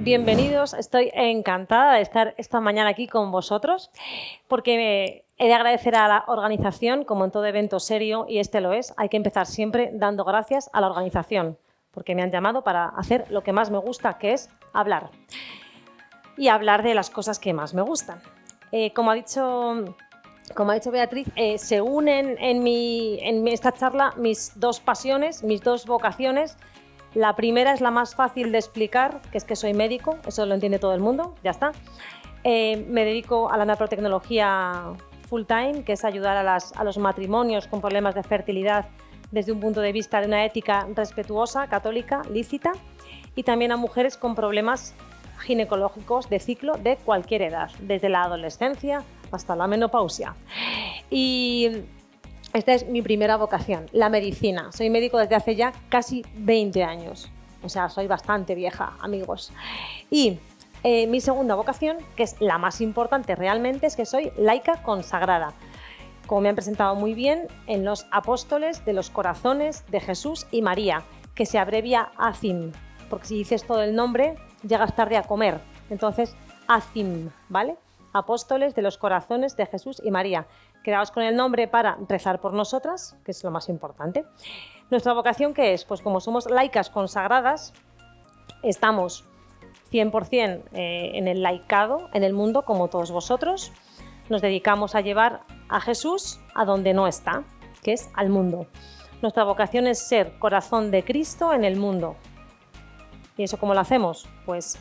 Bienvenidos, estoy encantada de estar esta mañana aquí con vosotros porque he de agradecer a la organización, como en todo evento serio, y este lo es, hay que empezar siempre dando gracias a la organización porque me han llamado para hacer lo que más me gusta, que es hablar y hablar de las cosas que más me gustan. Como ha dicho Beatriz, se unen en esta charla mis dos pasiones, mis dos vocaciones. La primera es la más fácil de explicar, que es que soy médico, eso lo entiende todo el mundo, ya está. Me dedico a la naprotecnología full time, que es ayudar a los matrimonios con problemas de fertilidad desde un punto de vista de una ética respetuosa, católica, lícita, y también a mujeres con problemas ginecológicos de ciclo de cualquier edad, desde la adolescencia hasta la menopausia. Y esta es mi primera vocación, la medicina. Soy médico desde hace ya casi 20 años. O sea, soy bastante vieja, amigos. Y mi segunda vocación, que es la más importante realmente, es que soy laica consagrada. Como me han presentado muy bien, en los apóstoles de los corazones de Jesús y María, que se abrevia ACIM, porque si dices todo el nombre, llegas tarde a comer. Entonces, ACIM, ¿vale? Apóstoles de los corazones de Jesús y María. Quedaos con el nombre para rezar por nosotras, que es lo más importante. ¿Nuestra vocación qué es? Pues como somos laicas consagradas, estamos 100% en el laicado, en el mundo, como todos vosotros. Nos dedicamos a llevar a Jesús a donde no está, que es al mundo. Nuestra vocación es ser corazón de Cristo en el mundo. ¿Y eso cómo lo hacemos? Pues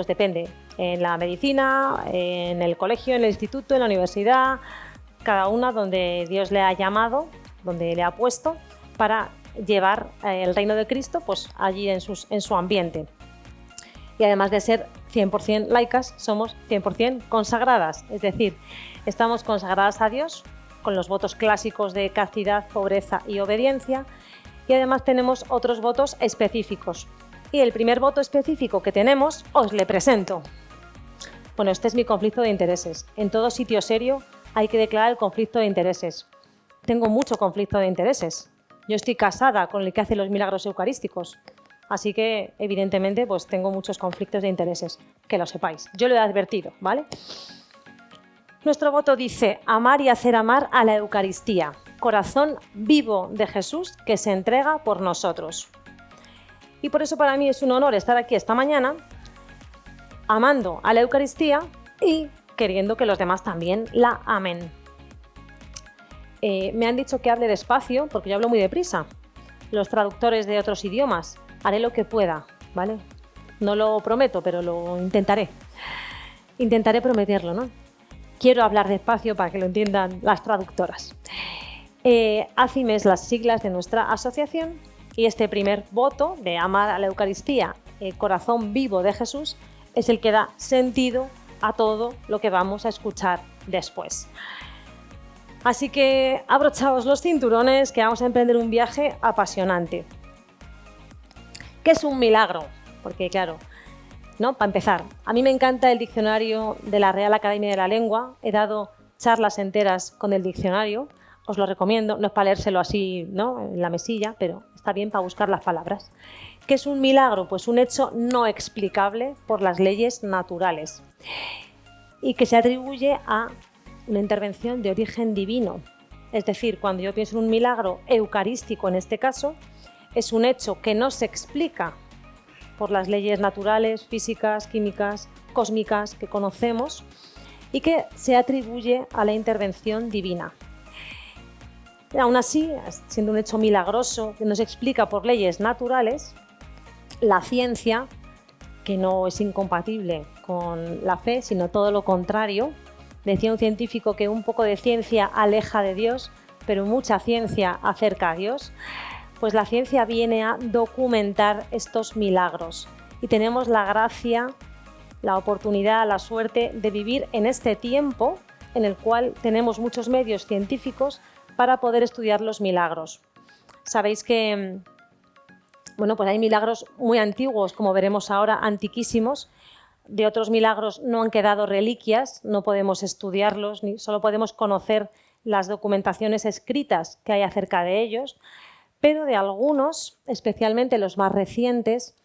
depende. En la medicina, en el colegio, en el instituto, en la universidad, cada una donde Dios le ha llamado, donde le ha puesto para llevar el reino de Cristo pues allí en su ambiente. Y además de ser 100% laicas, somos 100% consagradas, es decir, estamos consagradas a Dios con los votos clásicos de castidad, pobreza y obediencia, y además tenemos otros votos específicos. Y el primer voto específico que tenemos os le presento. Bueno, este es mi conflicto de intereses. En todo sitio serio hay que declarar el conflicto de intereses. Tengo mucho conflicto de intereses. Yo estoy casada con el que hace los milagros eucarísticos. Así que, evidentemente, pues tengo muchos conflictos de intereses. Que lo sepáis. Yo lo he advertido, ¿vale? Nuestro voto dice amar y hacer amar a la Eucaristía, corazón vivo de Jesús que se entrega por nosotros. Y por eso para mí es un honor estar aquí esta mañana amando a la Eucaristía y queriendo que los demás también la amen. Me han dicho que hable despacio porque yo hablo muy deprisa. Los traductores de otros idiomas, haré lo que pueda, ¿vale? No lo prometo, pero lo intentaré. Intentaré prometerlo, ¿no? Quiero hablar despacio para que lo entiendan las traductoras. ACIM es las siglas de nuestra asociación y este primer voto de amar a la Eucaristía, corazón vivo de Jesús, es el que da sentido a todo lo que vamos a escuchar después. Así que abrochaos los cinturones que vamos a emprender un viaje apasionante. ¿Qué es un milagro? Porque claro, ¿no? Para empezar, a mí me encanta el diccionario de la Real Academia de la Lengua. He dado charlas enteras con el diccionario. Os lo recomiendo, no es para leérselo así, ¿no? En la mesilla, pero está bien para buscar las palabras. ¿Qué es un milagro? Pues un hecho no explicable por las leyes naturales y que se atribuye a una intervención de origen divino. Es decir, cuando yo pienso en un milagro eucarístico en este caso, es un hecho que no se explica por las leyes naturales, físicas, químicas, cósmicas que conocemos y que se atribuye a la intervención divina. Aún así, siendo un hecho milagroso que no se explica por leyes naturales, la ciencia, que no es incompatible con la fe, sino todo lo contrario, decía un científico que un poco de ciencia aleja de Dios, pero mucha ciencia acerca a Dios, pues la ciencia viene a documentar estos milagros. Y tenemos la gracia, la oportunidad, la suerte de vivir en este tiempo en el cual tenemos muchos medios científicos para poder estudiar los milagros. Sabéis que pues hay milagros muy antiguos, como veremos ahora, antiquísimos. De otros milagros no han quedado reliquias, no podemos estudiarlos, solo podemos conocer las documentaciones escritas que hay acerca de ellos, pero de algunos, especialmente los más recientes,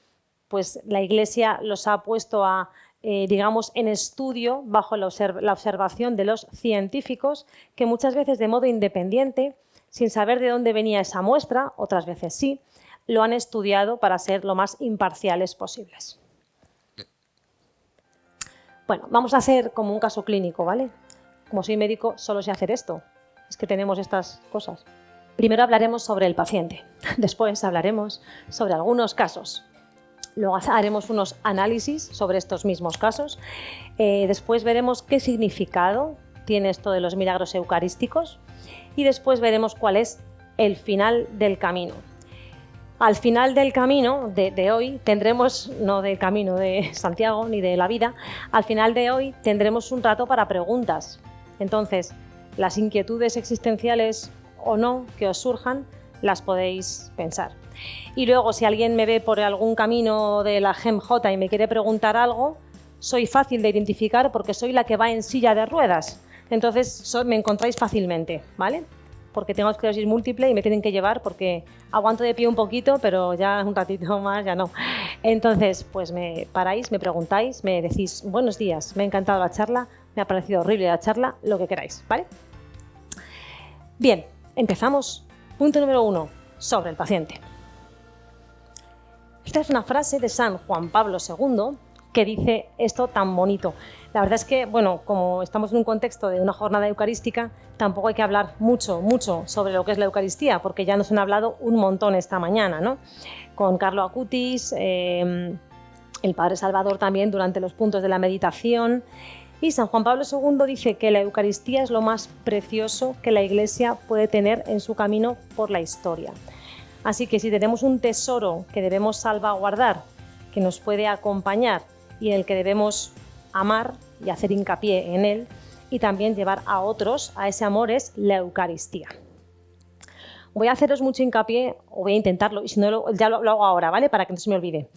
pues la Iglesia los ha puesto a, digamos, en estudio bajo la observación de los científicos, que muchas veces de modo independiente, sin saber de dónde venía esa muestra, otras veces sí, lo han estudiado para ser lo más imparciales posibles. Bueno, vamos a hacer como un caso clínico, ¿vale? Como soy médico, solo sé hacer esto. Es que tenemos estas cosas. Primero hablaremos sobre el paciente, después hablaremos sobre algunos casos. Luego haremos unos análisis sobre estos mismos casos. Después veremos qué significado tiene esto de los milagros eucarísticos y después veremos cuál es el final del camino. Al final del camino de hoy tendremos, no del camino de Santiago ni de la vida, al final de hoy tendremos un rato para preguntas. Entonces, las inquietudes existenciales o no que os surjan, las podéis pensar. Y luego, si alguien me ve por algún camino de la GEMJ y me quiere preguntar algo, soy fácil de identificar porque soy la que va en silla de ruedas. Entonces, me encontráis fácilmente, ¿vale? Porque tengo esclerosis múltiple y me tienen que llevar porque aguanto de pie un poquito, pero ya un ratito más ya no. Entonces, pues me paráis, me preguntáis, me decís buenos días, me ha encantado la charla, me ha parecido horrible la charla, lo que queráis, ¿vale? Bien, empezamos. Punto número 1, sobre el paciente. Esta es una frase de San Juan Pablo II que dice esto tan bonito. La verdad es que, bueno, como estamos en un contexto de una jornada eucarística, tampoco hay que hablar mucho sobre lo que es la Eucaristía, porque ya nos han hablado un montón esta mañana, ¿no? Con Carlo Acutis, el Padre Salvador también durante los puntos de la meditación. Y San Juan Pablo II dice que la Eucaristía es lo más precioso que la Iglesia puede tener en su camino por la historia. Así que si tenemos un tesoro que debemos salvaguardar, que nos puede acompañar y en el que debemos amar y hacer hincapié en él y también llevar a otros a ese amor, es la Eucaristía. Voy a haceros mucho hincapié, o voy a intentarlo, y si no ya lo hago ahora, ¿vale? Para que no se me olvide.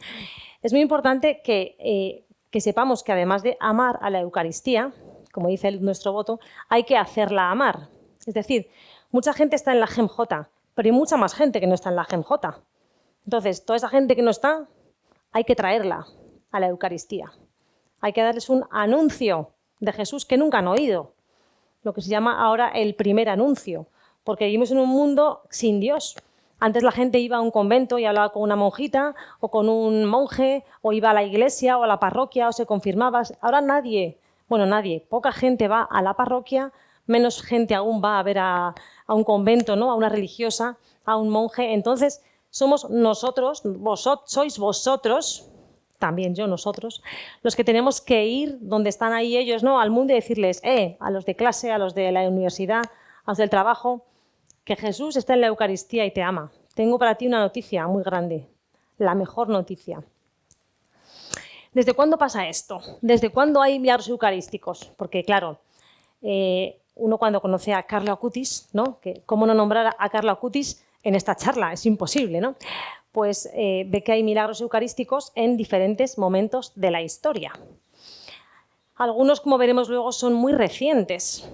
Es muy importante que sepamos que además de amar a la Eucaristía, como dice nuestro voto, hay que hacerla amar. Es decir, mucha gente está en la GEMJ, pero hay mucha más gente que no está en la GEMJ. Entonces, toda esa gente que no está, hay que traerla a la Eucaristía. Hay que darles un anuncio de Jesús que nunca han oído, lo que se llama ahora el primer anuncio, porque vivimos en un mundo sin Dios. Antes la gente iba a un convento y hablaba con una monjita o con un monje, o iba a la iglesia o a la parroquia o se confirmaba. Ahora poca gente va a la parroquia, menos gente aún va a ver a un convento, ¿no? A una religiosa, a un monje. Entonces somos nosotros, sois vosotros, también yo, nosotros, los que tenemos que ir donde están ahí ellos, ¿no? Al mundo y decirles, a los de clase, a los de la universidad, a los del trabajo, que Jesús está en la Eucaristía y te ama. Tengo para ti una noticia muy grande, la mejor noticia. ¿Desde cuándo pasa esto? ¿Desde cuándo hay milagros eucarísticos? Porque, claro, uno cuando conoce a Carlo Acutis, ¿no? ¿Cómo no nombrar a Carlo Acutis en esta charla? Es imposible, ¿no? Pues ve que hay milagros eucarísticos en diferentes momentos de la historia. Algunos, como veremos luego, son muy recientes,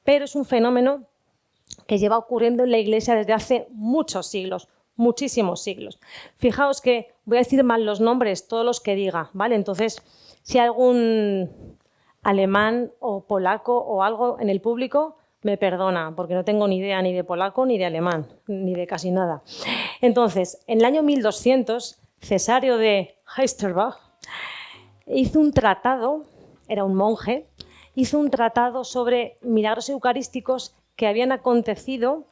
pero es un fenómeno que lleva ocurriendo en la Iglesia desde hace muchos siglos, muchísimos siglos. Fijaos que voy a decir mal los nombres, todos los que diga, ¿vale? Entonces, si hay algún alemán o polaco o algo en el público, me perdona, porque no tengo ni idea ni de polaco ni de alemán, ni de casi nada. Entonces, en el año 1200, Cesáreo de Heisterbach hizo un tratado, era un monje, hizo un tratado sobre milagros eucarísticos que habían acontecido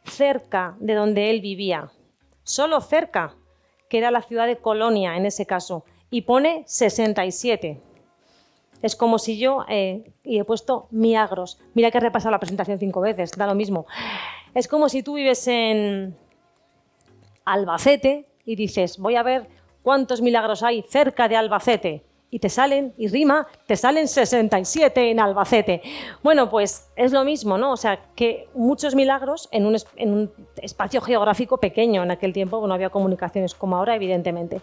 cerca de donde él vivía. Solo cerca, que era la ciudad de Colonia en ese caso, y pone 67. Es como si yo, y he puesto milagros. Mira que he repasado la presentación 5 veces, da lo mismo. Es como si tú vives en Albacete y dices, voy a ver cuántos milagros hay cerca de Albacete. Y te salen, y rima, te salen 67 en Albacete. Bueno, pues es lo mismo, ¿no? O sea, que muchos milagros en un espacio geográfico pequeño. En aquel tiempo no había comunicaciones como ahora, evidentemente.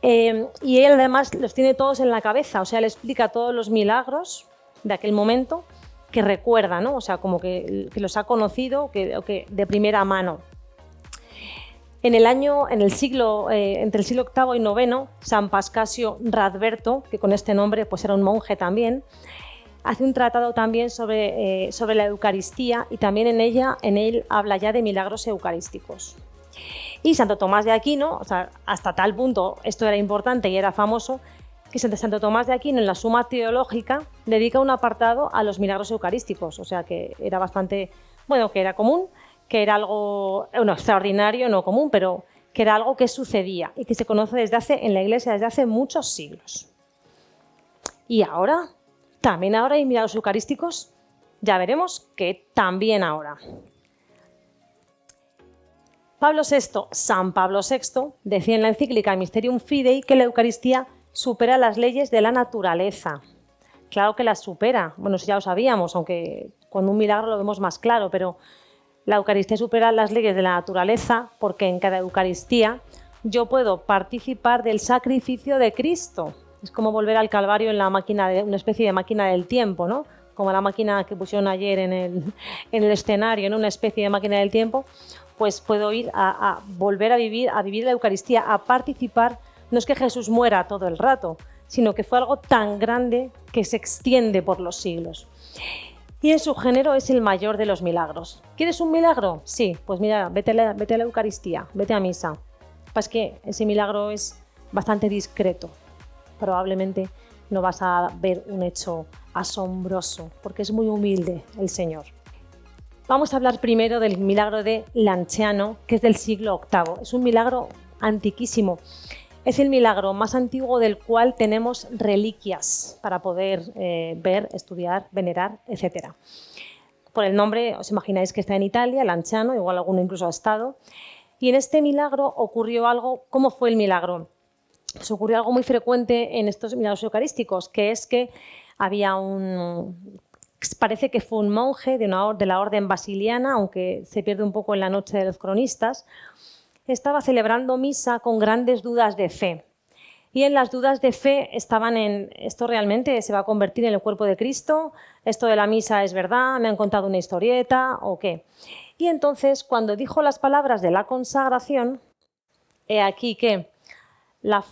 Y él además los tiene todos en la cabeza, o sea, le explica todos los milagros de aquel momento que recuerda, ¿no? O sea, como que los ha conocido que de primera mano. En el siglo, entre el siglo VIII y IX, San Pascasio Radberto, que con este nombre pues era un monje también, hace un tratado también sobre la Eucaristía, y también en él habla ya de milagros eucarísticos. Y Santo Tomás de Aquino, o sea, hasta tal punto esto era importante y era famoso, que Santo Tomás de Aquino en la Suma Teológica dedica un apartado a los milagros eucarísticos, o sea que era bastante, bueno, que era común, que era algo extraordinario, no común, pero que era algo que sucedía y que se conoce en la Iglesia desde hace muchos siglos. Y ahora, también ahora hay milagros eucarísticos, ya veremos que también ahora. San Pablo VI, decía en la encíclica Mysterium Fidei que la Eucaristía supera las leyes de la naturaleza. Claro que las supera, bueno, eso ya lo sabíamos, aunque con un milagro lo vemos más claro, pero la Eucaristía supera las leyes de la naturaleza porque en cada Eucaristía yo puedo participar del sacrificio de Cristo. Es como volver al Calvario en una especie de máquina del tiempo, ¿no? Como la máquina que pusieron ayer en el escenario, ¿no? Una especie de máquina del tiempo, pues puedo ir a volver a vivir la Eucaristía, a participar. No es que Jesús muera todo el rato, sino que fue algo tan grande que se extiende por los siglos. Y en su género es el mayor de los milagros. ¿Quieres un milagro? Sí, pues mira, vete a la Eucaristía, vete a misa. Es que ese milagro es bastante discreto. Probablemente no vas a ver un hecho asombroso, porque es muy humilde el Señor. Vamos a hablar primero del milagro de Lanciano, que es del siglo VIII. Es un milagro antiquísimo. Es el milagro más antiguo del cual tenemos reliquias para poder ver, estudiar, venerar, etc. Por el nombre os imagináis que está en Italia, Lanciano, igual alguno incluso ha estado. Y en este milagro ocurrió algo. ¿Cómo fue el milagro? Pues ocurrió algo muy frecuente en estos milagros eucarísticos, que es que parece que fue un monje de la orden basiliana, aunque se pierde un poco en la noche de los cronistas, estaba celebrando misa con grandes dudas de fe. Y en las dudas de fe estaban en: ¿esto realmente se va a convertir en el cuerpo de Cristo? ¿Esto de la misa es verdad? ¿Me han contado una historieta o qué? Y entonces, cuando dijo las palabras de la consagración, he aquí que la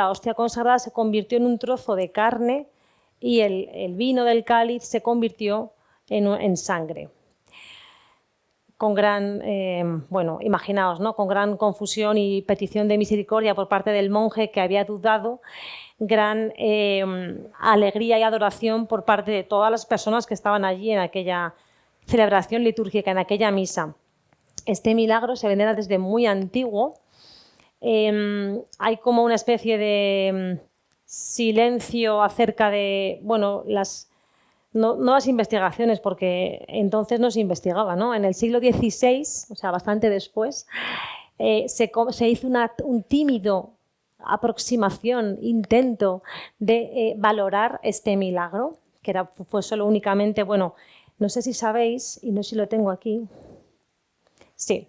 hostia consagrada se convirtió en un trozo de carne y el vino del cáliz se convirtió en sangre. Con gran, imaginaos, ¿no? Con gran confusión y petición de misericordia por parte del monje que había dudado, gran alegría y adoración por parte de todas las personas que estaban allí en aquella celebración litúrgica, en aquella misa. Este milagro se venera desde muy antiguo. Hay como una especie de silencio acerca de, no las investigaciones, porque entonces no se investigaba, ¿no? En el siglo XVI, o sea, bastante después, se hizo un tímido aproximación, intento de valorar este milagro, que fue solo únicamente, no sé si sabéis, y no sé si lo tengo aquí. Sí.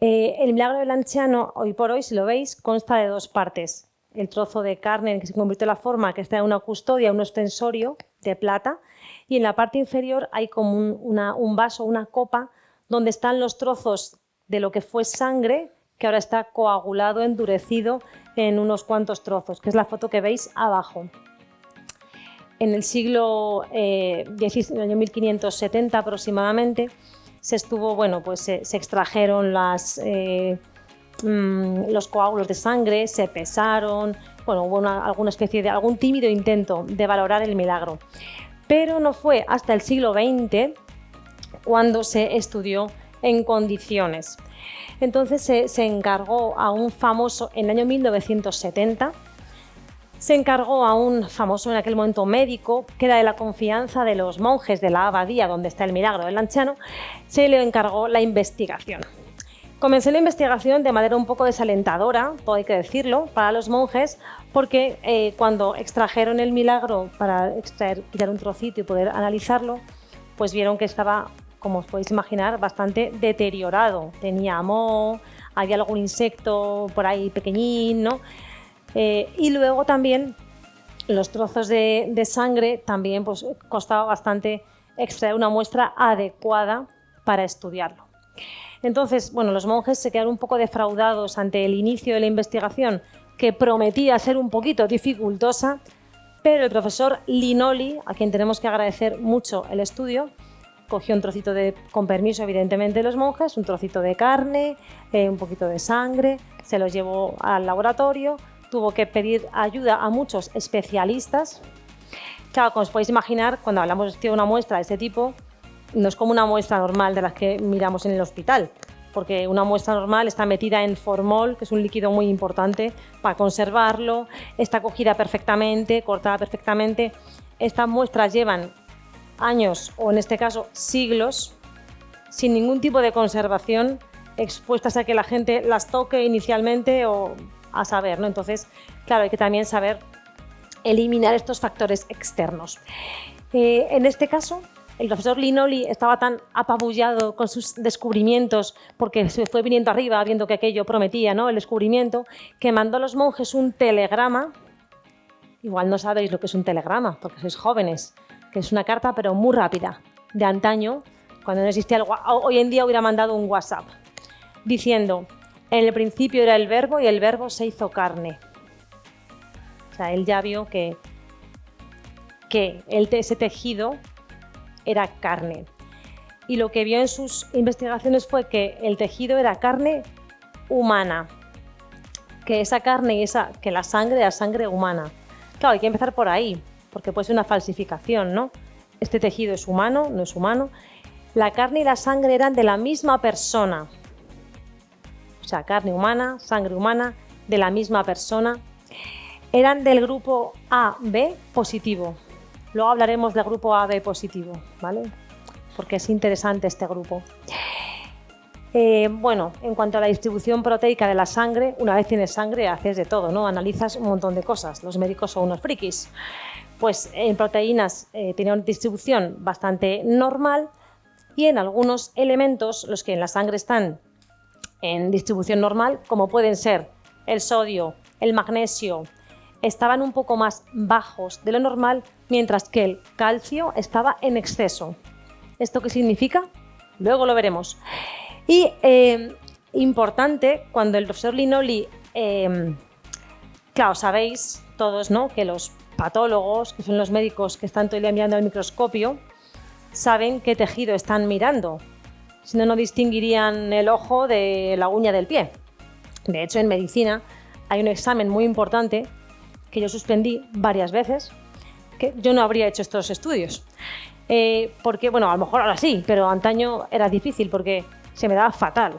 El milagro de Lanciano, hoy por hoy, si lo veis, consta de dos partes. El trozo de carne en que se convirtió la forma, que está en una custodia, un ostensorio de plata, y en la parte inferior hay como un vaso, una copa, donde están los trozos de lo que fue sangre, que ahora está coagulado, endurecido en unos cuantos trozos, que es la foto que veis abajo. En el siglo XVI, en el año 1570 aproximadamente, se extrajeron los coágulos de sangre, se pesaron, hubo alguna especie de algún tímido intento de valorar el milagro. Pero no fue hasta el siglo XX cuando se estudió en condiciones. Entonces se encargó a un famoso, en el año 1970, se encargó a un famoso en aquel momento médico, que era de la confianza de los monjes de la abadía donde está el milagro de Lanciano, se le encargó la investigación. Comenzó la investigación de manera un poco desalentadora, todo hay que decirlo, para los monjes, porque cuando extrajeron el milagro para quitar un trocito y poder analizarlo, pues vieron que estaba, como os podéis imaginar, bastante deteriorado. Tenía moho, había algún insecto por ahí pequeñín, ¿no? Y luego también los trozos de sangre, también costaba bastante extraer una muestra adecuada para estudiarlo. Entonces, bueno, los monjes se quedaron un poco defraudados ante el inicio de la investigación, que prometía ser un poquito dificultosa, pero el profesor Linoli, a quien tenemos que agradecer mucho el estudio, cogió un trocito con permiso evidentemente de los monjes, un trocito de carne, un poquito de sangre, se los llevó al laboratorio, tuvo que pedir ayuda a muchos especialistas. Claro, como os podéis imaginar, cuando hablamos de una muestra de este tipo, no es como una muestra normal de las que miramos en el hospital, porque una muestra normal está metida en formol, que es un líquido muy importante para conservarlo, está cogida perfectamente, cortada perfectamente. Estas muestras llevan años, o en este caso siglos, sin ningún tipo de conservación, expuestas a que la gente las toque inicialmente o a saber, ¿no? Entonces, claro, hay que también saber eliminar estos factores externos. En este caso, el profesor Linoli estaba tan apabullado con sus descubrimientos, porque se fue viniendo arriba viendo que aquello prometía, ¿no?, el descubrimiento, que mandó a los monjes un telegrama. Igual no sabéis lo que es un telegrama, porque sois jóvenes, que es una carta pero muy rápida. De antaño, cuando no existía hoy en día hubiera mandado un WhatsApp, diciendo: en el principio era el verbo y el verbo se hizo carne. O sea, él ya vio que ese tejido era carne. Y lo que vio en sus investigaciones fue que el tejido era carne humana, que esa carne que la sangre era sangre humana. Claro, hay que empezar por ahí, porque puede ser una falsificación, ¿no? Este tejido es humano, no es humano. La carne y la sangre eran de la misma persona. O sea, carne humana, sangre humana, de la misma persona. Eran del grupo AB positivo. Luego hablaremos del grupo AB positivo, ¿vale? Porque es interesante este grupo. Bueno, en cuanto a la distribución proteica de la sangre, una vez tienes sangre haces de todo, ¿no? Analizas un montón de cosas. Los médicos son unos frikis. Pues en proteínas tiene una distribución bastante normal, y en algunos elementos, los que en la sangre están en distribución normal, como pueden ser el sodio, el magnesio, estaban un poco más bajos de lo normal, mientras que el calcio estaba en exceso. ¿Esto qué significa? Luego lo veremos. Y importante, cuando el profesor Linoli, claro, sabéis todos, ¿no?, que los patólogos, que son los médicos que están todo el día mirando al microscopio, saben qué tejido están mirando. Si no, no distinguirían el ojo de la uña del pie. De hecho, en medicina hay un examen muy importante que yo suspendí varias veces, que yo no habría hecho estos estudios. Porque, bueno, a lo mejor ahora sí, pero antaño era difícil porque se me daba fatal.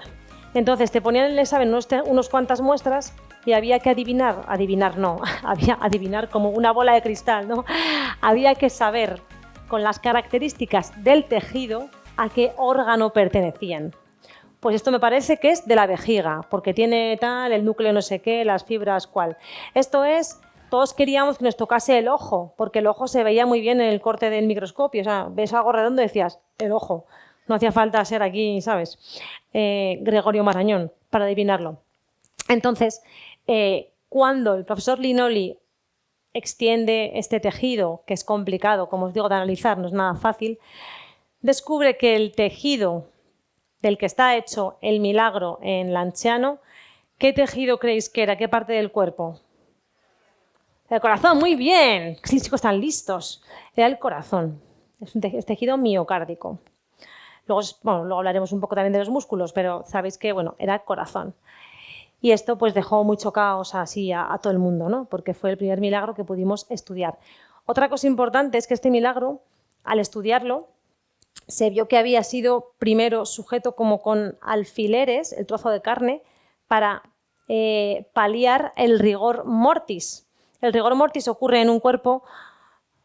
Entonces te ponían en el examen unos cuantas muestras y había que adivinar como una bola de cristal, ¿no? Había que saber con las características del tejido a qué órgano pertenecían. Pues esto me parece que es de la vejiga, porque tiene tal, el núcleo no sé qué, las fibras cuál. Esto es, todos queríamos que nos tocase el ojo, porque el ojo se veía muy bien en el corte del microscopio. O sea, ves algo redondo y decías, el ojo. No hacía falta ser aquí, ¿sabes? Gregorio Marañón para adivinarlo. Entonces, cuando el profesor Linoli extiende este tejido, que es complicado, como os digo, de analizar, no es nada fácil, descubre que el tejido del que está hecho el milagro en Lanciano, ¿qué tejido creéis que era? ¿Qué parte del cuerpo? El corazón, muy bien. Sí, chicos, están listos. Era el corazón. Es un tejido miocárdico. Luego hablaremos un poco también de los músculos, pero sabéis que, bueno, era corazón. Y esto pues dejó mucho caos así a todo el mundo, ¿no? Porque fue el primer milagro que pudimos estudiar. Otra cosa importante es que este milagro, al estudiarlo, se vio que había sido primero sujeto como con alfileres, el trozo de carne, para paliar el rigor mortis. El rigor mortis ocurre en un cuerpo,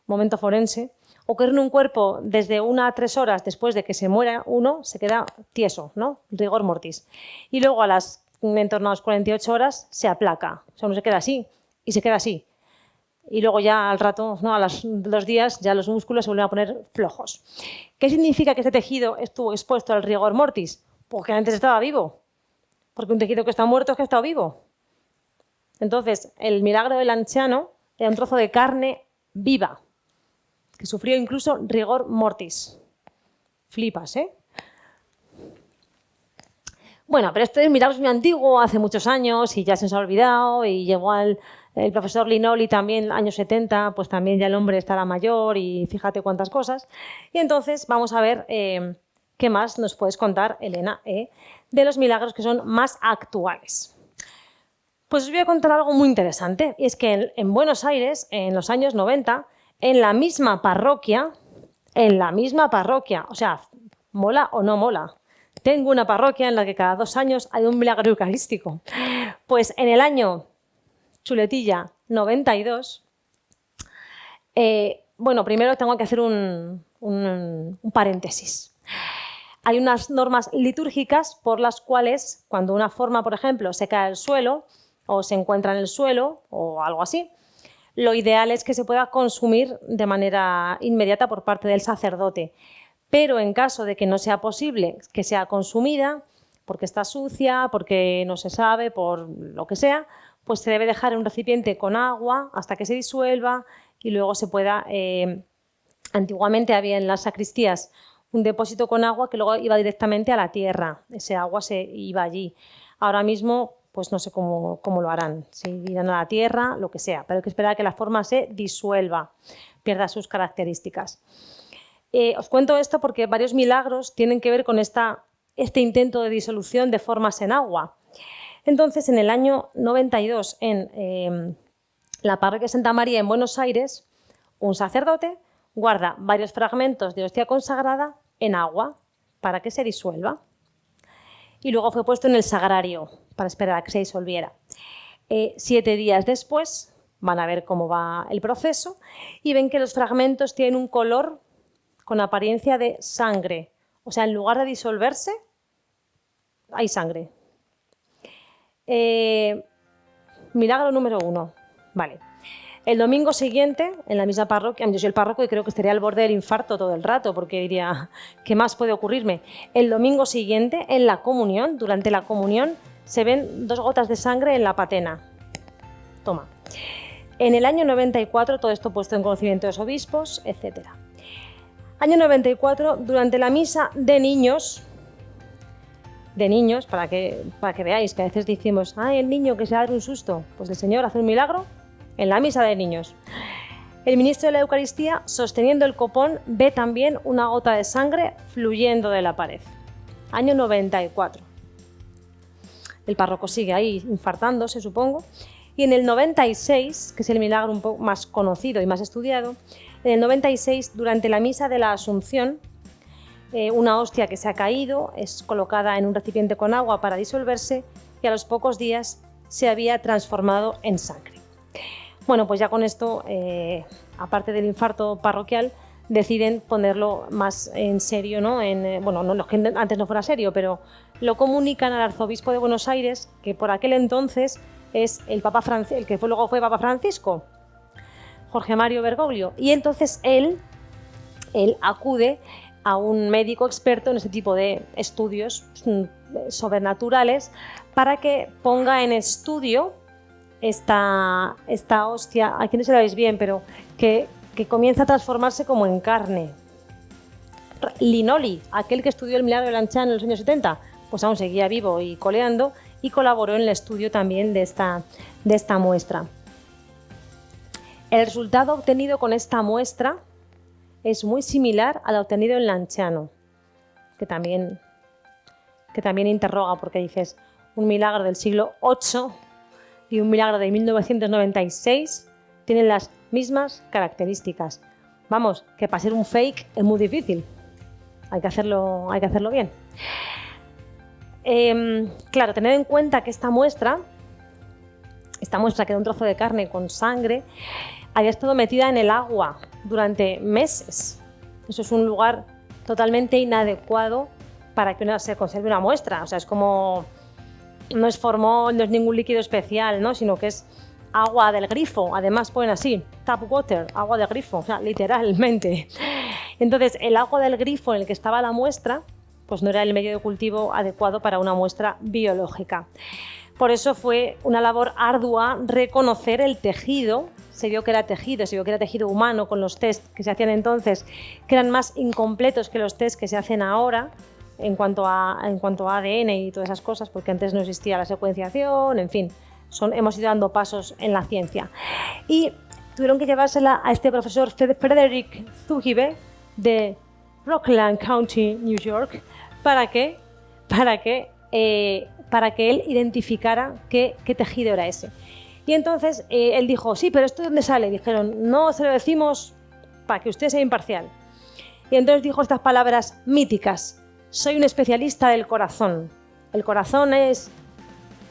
momento forense, ocurre en un cuerpo desde 1 a 3 horas después de que se muera uno, se queda tieso, ¿no? Rigor mortis. Y luego en torno a las 48 horas se aplaca. O sea, uno se queda así y se queda así. Y luego ya al rato, ¿no?, a los días, ya los músculos se vuelven a poner flojos. ¿Qué significa que este tejido estuvo expuesto al rigor mortis? Porque antes estaba vivo. Porque un tejido que está muerto es que ha estado vivo. Entonces, el milagro del Lanciano era un trozo de carne viva, que sufrió incluso rigor mortis. Flipas, ¿eh? Bueno, pero este milagro es muy antiguo, hace muchos años y ya se nos ha olvidado y llegó el profesor Linoli también, años 70, pues también ya el hombre estará mayor y fíjate cuántas cosas. Y entonces vamos a ver qué más nos puedes contar, Elena, de los milagros que son más actuales. Pues os voy a contar algo muy interesante, y es que en Buenos Aires, en los años 90, en la misma parroquia, o sea, ¿mola o no mola? Tengo una parroquia en la que cada 2 años hay un milagro eucarístico. Pues en el año chuletilla 92, bueno, primero tengo que hacer un paréntesis. Hay unas normas litúrgicas por las cuales cuando una forma, por ejemplo, se cae al suelo o se encuentra en el suelo o algo así, lo ideal es que se pueda consumir de manera inmediata por parte del sacerdote. Pero en caso de que no sea posible que sea consumida, porque está sucia, porque no se sabe, por lo que sea, pues se debe dejar en un recipiente con agua hasta que se disuelva y luego se pueda... antiguamente había en las sacristías un depósito con agua que luego iba directamente a la tierra. Ese agua se iba allí. Ahora mismo, pues no sé cómo lo harán. Si irán a la tierra, lo que sea. Pero hay que esperar a que la forma se disuelva, pierda sus características. Os cuento esto porque varios milagros tienen que ver con este intento de disolución de formas en agua. Entonces, en el año 92, en la parroquia Santa María en Buenos Aires, un sacerdote guarda varios fragmentos de hostia consagrada en agua para que se disuelva. Y luego fue puesto en el sagrario para esperar a que se disolviera. 7 días después van a ver cómo va el proceso y ven que los fragmentos tienen un color con apariencia de sangre. O sea, en lugar de disolverse, hay sangre. Milagro número 1. Vale. El domingo siguiente, en la misma parroquia, yo soy el párroco y creo que estaría al borde del infarto todo el rato, porque diría, ¿qué más puede ocurrirme? El domingo siguiente, en la comunión, durante la comunión, se ven 2 gotas de sangre en la patena. Toma. En el año 94, todo esto puesto en conocimiento de los obispos, etc. Año 94, durante la misa de niños, para que veáis que a veces decimos, ¡ay, el niño que se va a dar un susto! Pues el Señor hace un milagro en la misa de niños. El ministro de la Eucaristía, sosteniendo el copón, ve también una gota de sangre fluyendo de la pared. Año 94. El párroco sigue ahí infartándose, supongo. Y en el 96, que es el milagro un poco más conocido y más estudiado, en el 96, durante la misa de la Asunción, una hostia que se ha caído es colocada en un recipiente con agua para disolverse y a los pocos días se había transformado en sangre. Bueno, pues ya con esto, aparte del infarto parroquial, deciden ponerlo más en serio, ¿no? No que antes no fuera serio, pero lo comunican al arzobispo de Buenos Aires, que por aquel entonces es el que luego fue Papa Francisco, Jorge Mario Bergoglio, y entonces él acude a un médico experto en este tipo de estudios sobrenaturales para que ponga en estudio esta hostia, aquí no se la veis bien, pero que comienza a transformarse como en carne. Linoli, aquel que estudió el milagro de Lanciano en los años 70, pues aún seguía vivo y coleando y colaboró en el estudio también de esta muestra. El resultado obtenido con esta muestra es muy similar al obtenido en Lanciano, que también interroga, porque dices, un milagro del siglo VIII y un milagro de 1996 tienen las mismas características. Vamos, que para ser un fake es muy difícil. Hay que hacerlo bien. Claro, tened en cuenta que esta muestra que era un trozo de carne con sangre, había estado metida en el agua durante meses. Eso es un lugar totalmente inadecuado para que se conserve una muestra. O sea, es como... no es formol, no es ningún líquido especial, ¿no? Sino que es agua del grifo. Además ponen así, tap water, agua del grifo, o sea, literalmente. Entonces, el agua del grifo en el que estaba la muestra, pues no era el medio de cultivo adecuado para una muestra biológica. Por eso fue una labor ardua reconocer el tejido. Se vio que era tejido humano con los test que se hacían entonces, que eran más incompletos que los test que se hacen ahora. en cuanto a ADN y todas esas cosas, porque antes no existía la secuenciación, en fin, hemos ido dando pasos en la ciencia. Y tuvieron que llevársela a este profesor Frederick Zugibe de Rockland County, New York, para que él identificara qué tejido era ese. Y entonces él dijo, sí, pero ¿esto de dónde sale? Dijeron, no se lo decimos para que usted sea imparcial. Y entonces dijo estas palabras míticas, soy un especialista del corazón. El corazón es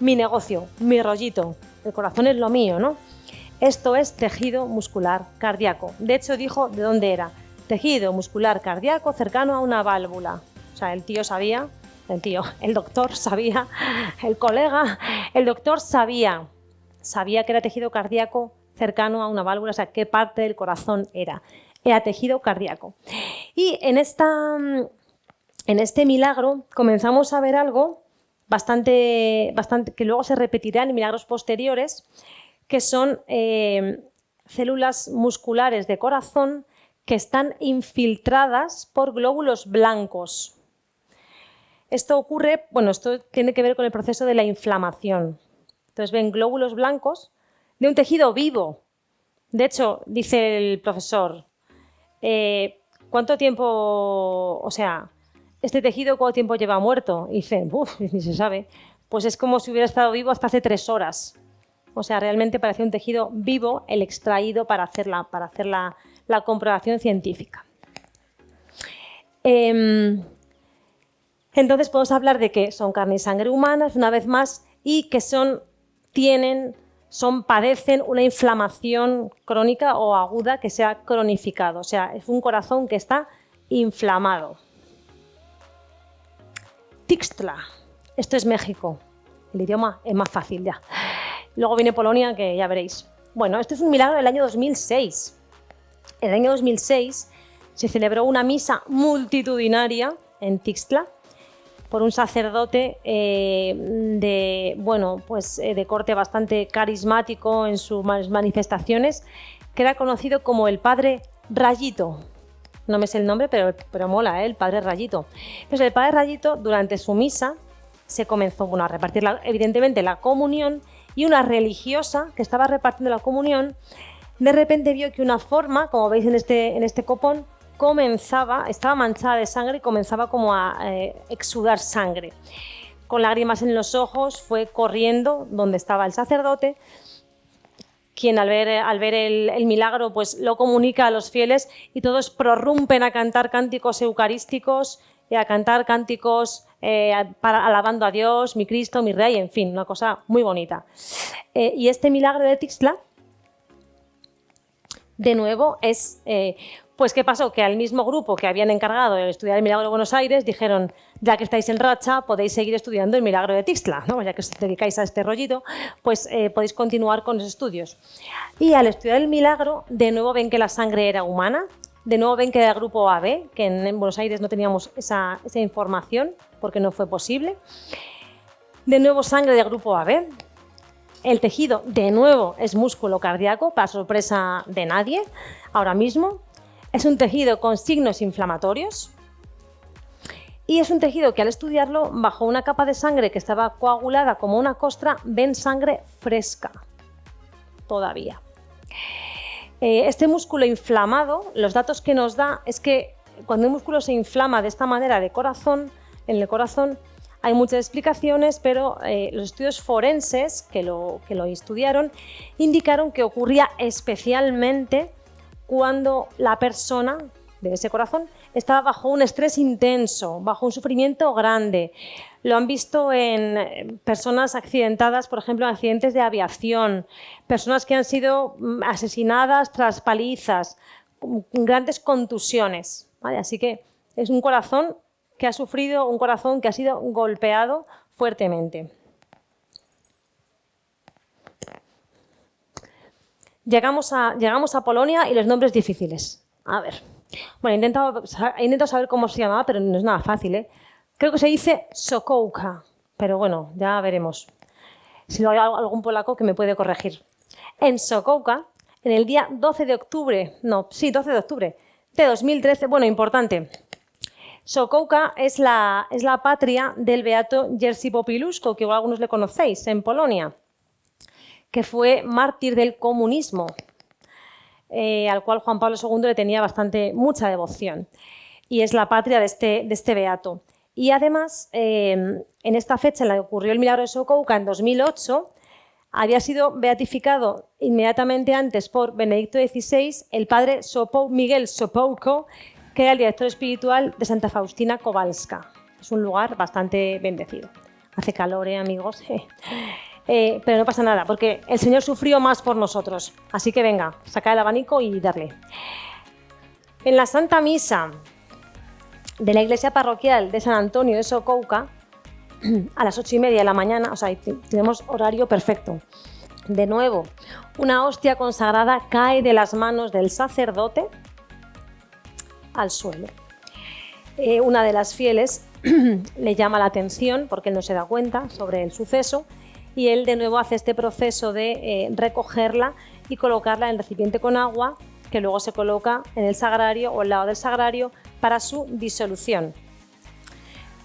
mi negocio, mi rollito. El corazón es lo mío, ¿no? Esto es tejido muscular cardíaco. De hecho, dijo de dónde era. Tejido muscular cardíaco cercano a una válvula. O sea, el doctor sabía, el colega, el doctor sabía que era tejido cardíaco cercano a una válvula, o sea, qué parte del corazón era. Era tejido cardíaco. Y en este milagro comenzamos a ver algo bastante que luego se repetirá en milagros posteriores, que son células musculares de corazón que están infiltradas por glóbulos blancos. Esto tiene que ver con el proceso de la inflamación. Entonces ven glóbulos blancos de un tejido vivo. De hecho, dice el profesor, ¿cuánto tiempo, este tejido cuánto tiempo lleva muerto? Y dicen, ni se sabe. Pues es como si hubiera estado vivo hasta hace 3 horas. O sea, realmente parecía un tejido vivo el extraído para hacer la comprobación científica. Entonces podemos hablar de que son carne y sangre humanas, una vez más, y que padecen una inflamación crónica o aguda que se ha cronificado. O sea, es un corazón que está inflamado. Tixtla. Esto es México. El idioma es más fácil ya. Luego viene Polonia, que ya veréis. Bueno, esto es un milagro del año 2006. En el año 2006 se celebró una misa multitudinaria en Tixtla por un sacerdote de corte bastante carismático en sus manifestaciones, que era conocido como el Padre Rayito. No me sé el nombre, pero mola, el Padre Rayito. Entonces el Padre Rayito, durante su misa, se comenzó a repartir evidentemente la comunión, y una religiosa que estaba repartiendo la comunión de repente vio que una forma, como veis en este copón, estaba manchada de sangre y comenzaba como a exudar sangre. Con lágrimas en los ojos fue corriendo donde estaba el sacerdote, quien al ver el milagro pues lo comunica a los fieles, y todos prorrumpen a cantar cánticos eucarísticos y a cantar cánticos alabando a Dios, mi Cristo, mi Rey, en fin, una cosa muy bonita. Y este milagro de Tixtla, de nuevo, es... Pues, ¿qué pasó? Que al mismo grupo que habían encargado de estudiar el milagro de Buenos Aires dijeron, ya que estáis en racha, podéis seguir estudiando el milagro de Tixtla, ¿no? Ya que os dedicáis a este rollito, pues podéis continuar con los estudios. Y al estudiar el milagro, de nuevo ven que la sangre era humana, de nuevo ven que era el grupo AB, que en Buenos Aires no teníamos esa información porque no fue posible. De nuevo sangre del grupo AB. El tejido, de nuevo, es músculo cardíaco, para sorpresa de nadie, ahora mismo. Es un tejido con signos inflamatorios y es un tejido que al estudiarlo, bajo una capa de sangre que estaba coagulada como una costra, ven sangre fresca todavía. Este músculo inflamado, los datos que nos da es que cuando un músculo se inflama de esta manera en el corazón, hay muchas explicaciones, pero los estudios forenses que lo estudiaron indicaron que ocurría especialmente cuando la persona de ese corazón estaba bajo un estrés intenso, bajo un sufrimiento grande. Lo han visto en personas accidentadas, por ejemplo, en accidentes de aviación, personas que han sido asesinadas tras palizas, grandes contusiones, ¿vale? Así que es un corazón que ha sufrido, un corazón que ha sido golpeado fuertemente. Llegamos a Polonia y los nombres difíciles. A ver. Bueno, he intentado saber cómo se llamaba, pero no es nada fácil, ¿eh? Creo que se dice Sokołka, pero bueno, ya veremos. Si lo hay algún polaco que me puede corregir. En Sokołka, en el día 12 de octubre de 2013, bueno, importante, Sokołka es la patria del beato Jerzy Popiluszko, que igual algunos le conocéis, en Polonia, que fue mártir del comunismo, al cual Juan Pablo II le tenía mucha devoción. Y es la patria de este beato. Y además, en esta fecha en la que ocurrió el milagro de Sokołka, en 2008, había sido beatificado inmediatamente antes por Benedicto XVI el padre Miguel Sopołko, que era el director espiritual de Santa Faustina Kowalska. Es un lugar bastante bendecido. Hace calor, amigos. Pero no pasa nada, porque el Señor sufrió más por nosotros. Así que venga, saca el abanico y darle. En la Santa Misa de la iglesia parroquial de San Antonio de Sokołka, a las 8:30 de la mañana, o sea, tenemos horario perfecto. De nuevo, una hostia consagrada cae de las manos del sacerdote al suelo. Una de las fieles le llama la atención porque él no se da cuenta sobre el suceso y él de nuevo hace este proceso de recogerla y colocarla en el recipiente con agua que luego se coloca en el sagrario o al lado del sagrario para su disolución.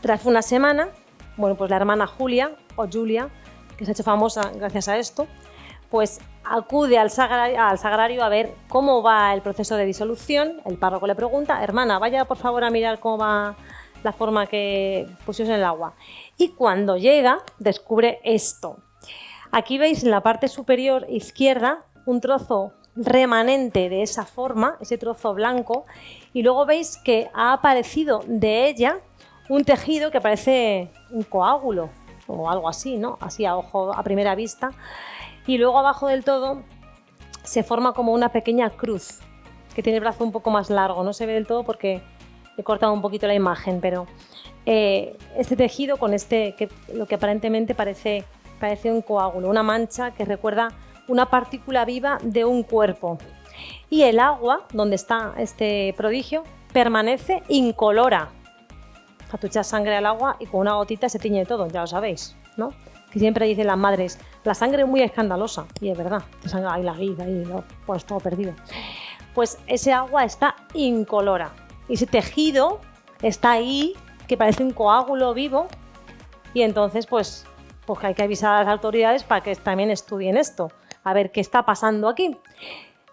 Tras una semana, bueno, pues la hermana Julia, que se ha hecho famosa gracias a esto, pues acude al sagrario a ver cómo va el proceso de disolución. El párroco le pregunta: hermana, vaya por favor a mirar cómo va la forma que pusimos en el agua. Y cuando llega, descubre esto. Aquí veis en la parte superior izquierda un trozo remanente de esa forma, ese trozo blanco, y luego veis que ha aparecido de ella un tejido que parece un coágulo o algo así, ¿no? Así a primera vista. Y luego abajo del todo se forma como una pequeña cruz que tiene el brazo un poco más largo. No se ve del todo porque he cortado un poquito la imagen, pero este tejido con lo que aparentemente parece un coágulo, una mancha que recuerda una partícula viva de un cuerpo. Y el agua, donde está este prodigio, permanece incolora. O sea, tú echas sangre al agua y con una gotita se tiñe todo, ya lo sabéis, ¿no? Que siempre dicen las madres, la sangre es muy escandalosa, y es verdad, hay la guida y pues todo perdido. Pues ese agua está incolora, y ese tejido está ahí, que parece un coágulo vivo, y entonces pues hay que avisar a las autoridades para que también estudien esto, a ver qué está pasando aquí.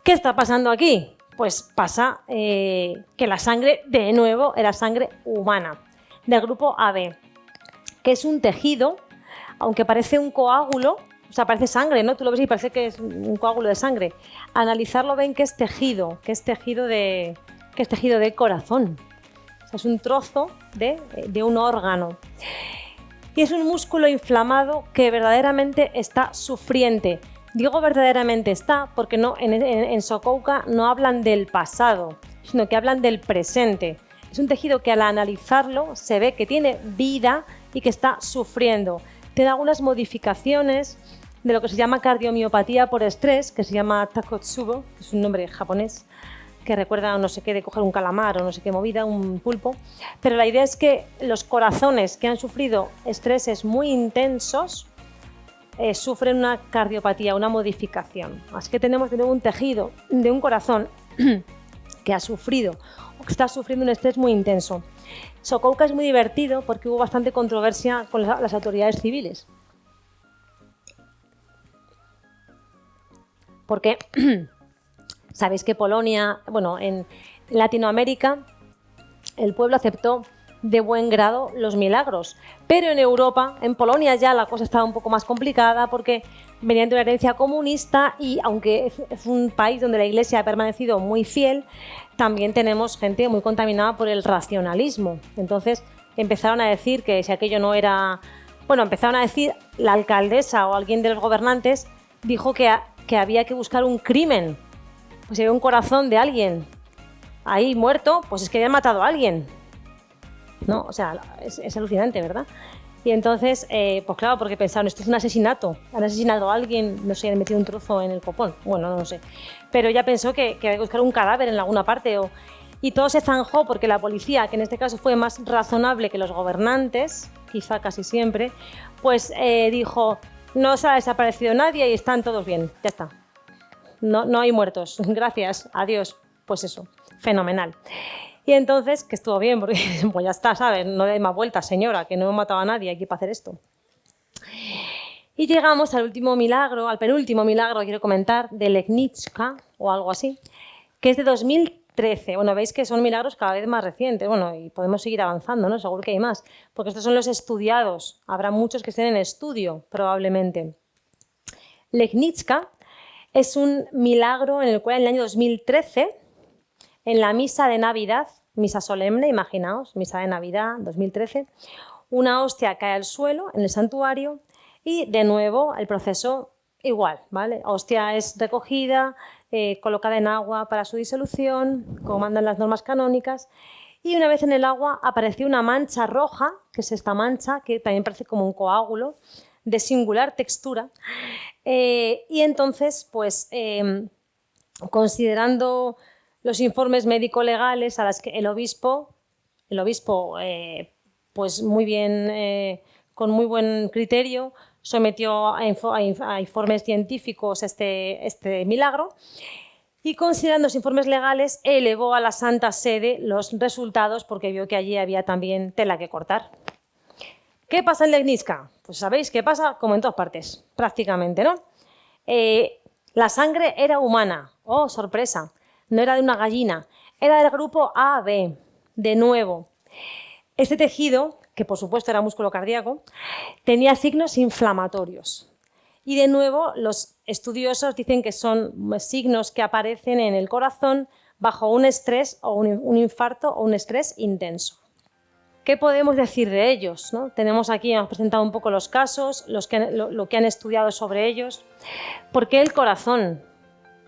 ¿Qué está pasando aquí? Pues pasa que la sangre, de nuevo, era sangre humana, del grupo AB, que es un tejido, aunque parece un coágulo, o sea, parece sangre, ¿no? Tú lo ves y parece que es un coágulo de sangre. Al analizarlo ven que es tejido de corazón. O sea, es un trozo de un órgano. Y es un músculo inflamado que verdaderamente está sufriente. Digo verdaderamente está porque en Sokołka no hablan del pasado, sino que hablan del presente. Es un tejido que al analizarlo se ve que tiene vida y que está sufriendo. Tiene algunas modificaciones de lo que se llama cardiomiopatía por estrés, que se llama Takotsubo, es un nombre japonés, que recuerda no sé qué de coger un calamar o no sé qué movida, un pulpo. Pero la idea es que los corazones que han sufrido estreses muy intensos sufren una cardiopatía, una modificación. Así que tenemos de nuevo un tejido de un corazón que ha sufrido o que está sufriendo un estrés muy intenso. Sokołka es muy divertido porque hubo bastante controversia con las autoridades civiles. Porque sabéis que Polonia, bueno, en Latinoamérica, el pueblo aceptó de buen grado los milagros, pero en Europa, en Polonia ya la cosa estaba un poco más complicada porque venían de una herencia comunista y aunque es un país donde la Iglesia ha permanecido muy fiel, también tenemos gente muy contaminada por el racionalismo. Entonces empezaron a decir que si aquello no era... Bueno, empezaron a decir, la alcaldesa o alguien de los gobernantes dijo que había que buscar un crimen. Pues si había un corazón de alguien ahí muerto, pues es que habían matado a alguien. ¿No? O sea, es alucinante, ¿verdad? Y entonces, pues claro, porque pensaron, esto es un asesinato. Han asesinado a alguien, no sé, han metido un trozo en el copón. Bueno, no lo sé. Pero ya pensó que había que buscar un cadáver en alguna parte. Y todo se zanjó porque la policía, que en este caso fue más razonable que los gobernantes, quizá casi siempre, pues dijo, no se ha desaparecido nadie y están todos bien. Ya está. No hay muertos. Gracias. Adiós. Pues eso. Fenomenal. Y entonces, que estuvo bien, porque pues ya está, ¿sabes? No le dé más vueltas, señora, que no he matado a nadie aquí para hacer esto. Y llegamos al último milagro, al penúltimo milagro que quiero comentar, de Legnicka, o algo así, que es de 2013. Bueno, veis que son milagros cada vez más recientes. Bueno, y podemos seguir avanzando, ¿no? Seguro que hay más, porque estos son los estudiados. Habrá muchos que estén en estudio, probablemente. Legnicka es un milagro en el cual en el año 2013, en la misa de Navidad, misa solemne, imaginaos, misa de Navidad 2013, una hostia cae al suelo en el santuario y de nuevo el proceso igual, ¿vale? Hostia es recogida, colocada en agua para su disolución, como mandan las normas canónicas, y una vez en el agua apareció una mancha roja, que es esta mancha, que también parece como un coágulo, de singular textura, y entonces, pues, considerando los informes médico-legales a las que el obispo pues muy bien, con muy buen criterio, sometió a informes científicos este milagro y, considerando los informes legales, elevó a la Santa Sede los resultados porque vio que allí había también tela que cortar. ¿Qué pasa en Legnicka? Pues sabéis qué pasa como en todas partes, prácticamente, ¿no? La sangre era humana. ¡Oh, sorpresa! No era de una gallina, era del grupo AB. De nuevo, este tejido, que por supuesto era músculo cardíaco, tenía signos inflamatorios. Y de nuevo, los estudiosos dicen que son signos que aparecen en el corazón bajo un estrés o un infarto o un estrés intenso. ¿Qué podemos decir de ellos, ¿no? Tenemos aquí, hemos presentado un poco los casos, lo que han estudiado sobre ellos. ¿Por qué el corazón?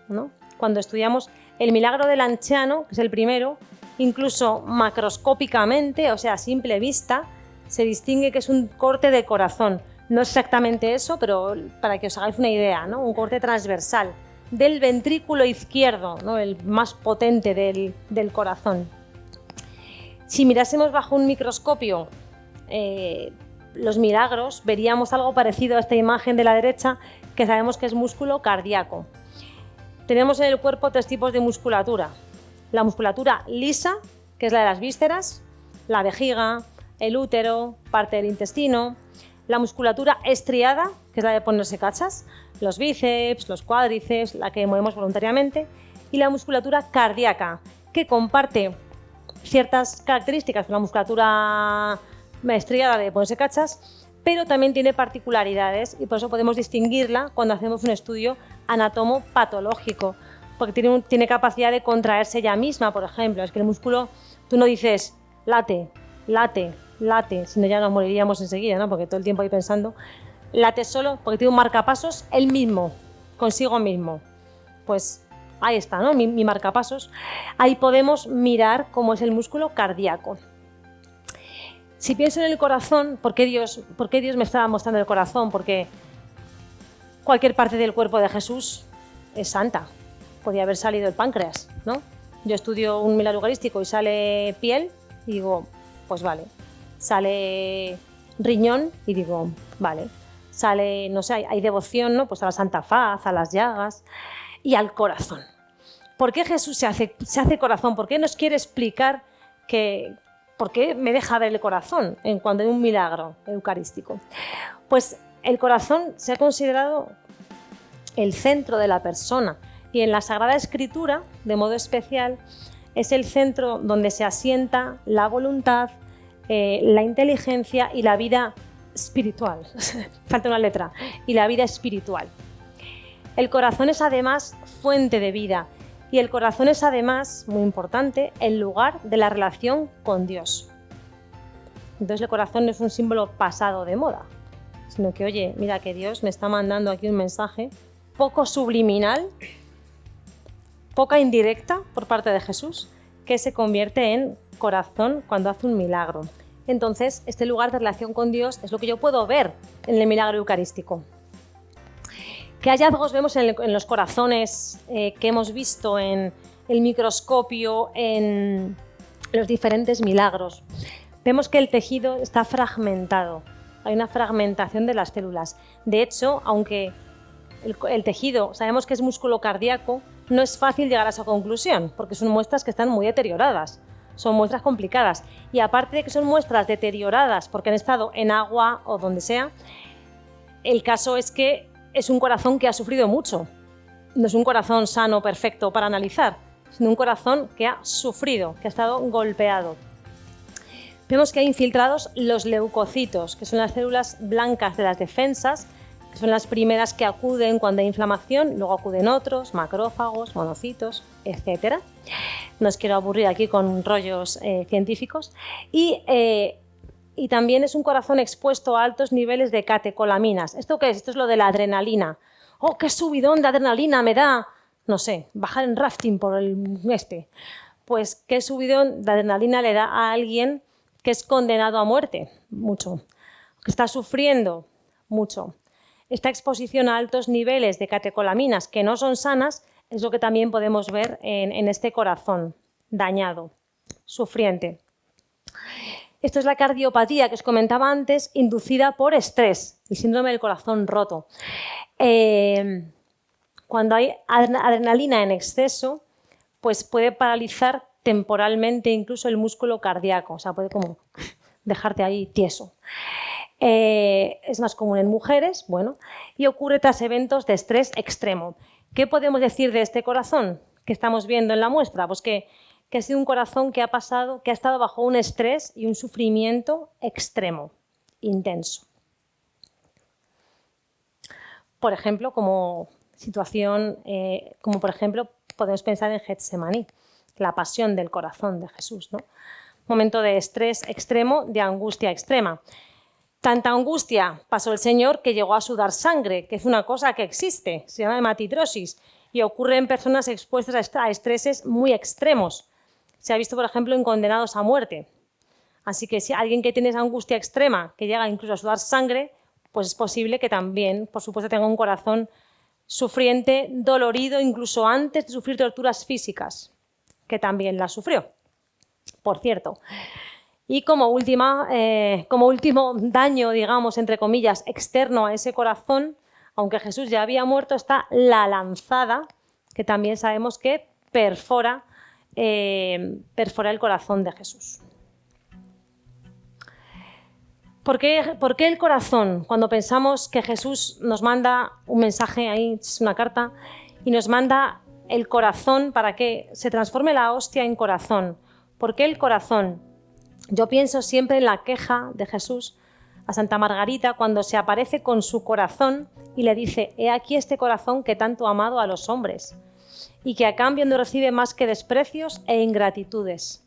¿No? Cuando estudiamos el milagro de Lanciano, que es el primero, incluso macroscópicamente, o sea, a simple vista, se distingue que es un corte de corazón. No es exactamente eso, pero para que os hagáis una idea, ¿no? Un corte transversal del ventrículo izquierdo, ¿no? El más potente del corazón. Si mirásemos bajo un microscopio los milagros, veríamos algo parecido a esta imagen de la derecha, que sabemos que es músculo cardíaco. Tenemos en el cuerpo tres tipos de musculatura. La musculatura lisa, que es la de las vísceras, la vejiga, el útero, parte del intestino. La musculatura estriada, que es la de ponerse cachas, los bíceps, los cuádriceps, la que movemos voluntariamente. Y la musculatura cardíaca, que comparte ciertas características con la musculatura estriada de ponerse cachas, pero también tiene particularidades y por eso podemos distinguirla cuando hacemos un estudio anatomopatológico, porque tiene capacidad de contraerse ella misma, por ejemplo. Es que el músculo, tú no dices late, late, late, sino ya nos moriríamos enseguida, ¿no? Porque todo el tiempo ahí pensando, late solo porque tiene un marcapasos él mismo, consigo mismo. Pues ahí está, ¿no? Mi marcapasos. Ahí podemos mirar cómo es el músculo cardíaco. Si pienso en el corazón, ¿por qué Dios me estaba mostrando el corazón? Porque cualquier parte del cuerpo de Jesús es santa. Podía haber salido el páncreas, ¿no? Yo estudio un milagro eucarístico y sale piel y digo, pues vale. Sale riñón y digo, vale. Sale, no sé, hay devoción, ¿no? Pues a la Santa Faz, a las llagas y al corazón. ¿Por qué Jesús se hace corazón? ¿Por qué nos quiere explicar por qué me deja ver el corazón cuando hay un milagro eucarístico? Pues el corazón se ha considerado el centro de la persona y en la Sagrada Escritura, de modo especial, es el centro donde se asienta la voluntad, la inteligencia y la vida espiritual. Falta una letra. Y la vida espiritual. El corazón es además fuente de vida y el corazón es además, muy importante, el lugar de la relación con Dios. Entonces el corazón no es un símbolo pasado de moda, sino que, oye, mira que Dios me está mandando aquí un mensaje poco subliminal, poca indirecta por parte de Jesús, que se convierte en corazón cuando hace un milagro. Entonces, este lugar de relación con Dios es lo que yo puedo ver en el milagro eucarístico. ¿Qué hallazgos vemos en los corazones que hemos visto en el microscopio, en los diferentes milagros? Vemos que el tejido está fragmentado, hay una fragmentación de las células. De hecho, aunque el tejido sabemos que es músculo cardíaco, no es fácil llegar a esa conclusión, porque son muestras que están muy deterioradas. son muestras complicadas. Y aparte de que son muestras deterioradas porque han estado en agua o donde sea, el caso es que es un corazón que ha sufrido mucho. No es un corazón sano, perfecto para analizar, sino un corazón que ha sufrido, que ha estado golpeado. Vemos que hay infiltrados los leucocitos, que son las células blancas de las defensas, que son las primeras que acuden cuando hay inflamación, luego acuden otros, macrófagos, monocitos, etc. No os quiero aburrir aquí con rollos científicos. Y también es un corazón expuesto a altos niveles de catecolaminas. ¿Esto qué es? Esto es lo de la adrenalina. ¡Oh, qué subidón de adrenalina me da! No sé, bajar en rafting por el este. Pues qué subidón de adrenalina le da a alguien que es condenado a muerte, mucho. Que está sufriendo, mucho. Esta exposición a altos niveles de catecolaminas que no son sanas es lo que también podemos ver en este corazón dañado, sufriente. Esto es la cardiopatía que os comentaba antes, inducida por estrés, el síndrome del corazón roto. Cuando hay adrenalina en exceso, pues puede paralizar temporalmente incluso el músculo cardíaco, o sea, puede como dejarte ahí tieso. Es más común en mujeres, bueno, y ocurre tras eventos de estrés extremo. ¿Qué podemos decir de este corazón que estamos viendo en la muestra? Pues que ha sido un corazón que ha estado bajo un estrés y un sufrimiento extremo, intenso. Por ejemplo, como por ejemplo, podemos pensar en Getsemaní, la pasión del corazón de Jesús, ¿no? Momento de estrés extremo, de angustia extrema. Tanta angustia pasó el Señor que llegó a sudar sangre, que es una cosa que existe, se llama hematidrosis, y ocurre en personas expuestas a estreses muy extremos. Se ha visto, por ejemplo, en condenados a muerte. Así que si alguien que tiene esa angustia extrema, que llega incluso a sudar sangre, pues es posible que también, por supuesto, tenga un corazón sufriente, dolorido, incluso antes de sufrir torturas físicas, que también las sufrió, por cierto. Y como último daño, digamos, entre comillas, externo a ese corazón, aunque Jesús ya había muerto, está la lanzada, que también sabemos que perfora el corazón de Jesús. ¿Por qué el corazón? Cuando pensamos que Jesús nos manda un mensaje, ahí es una carta, y nos manda el corazón para que se transforme la hostia en corazón. ¿Por qué el corazón? Yo pienso siempre en la queja de Jesús a Santa Margarita cuando se aparece con su corazón y le dice: «He aquí este corazón que tanto ha amado a los hombres y que a cambio no recibe más que desprecios e ingratitudes».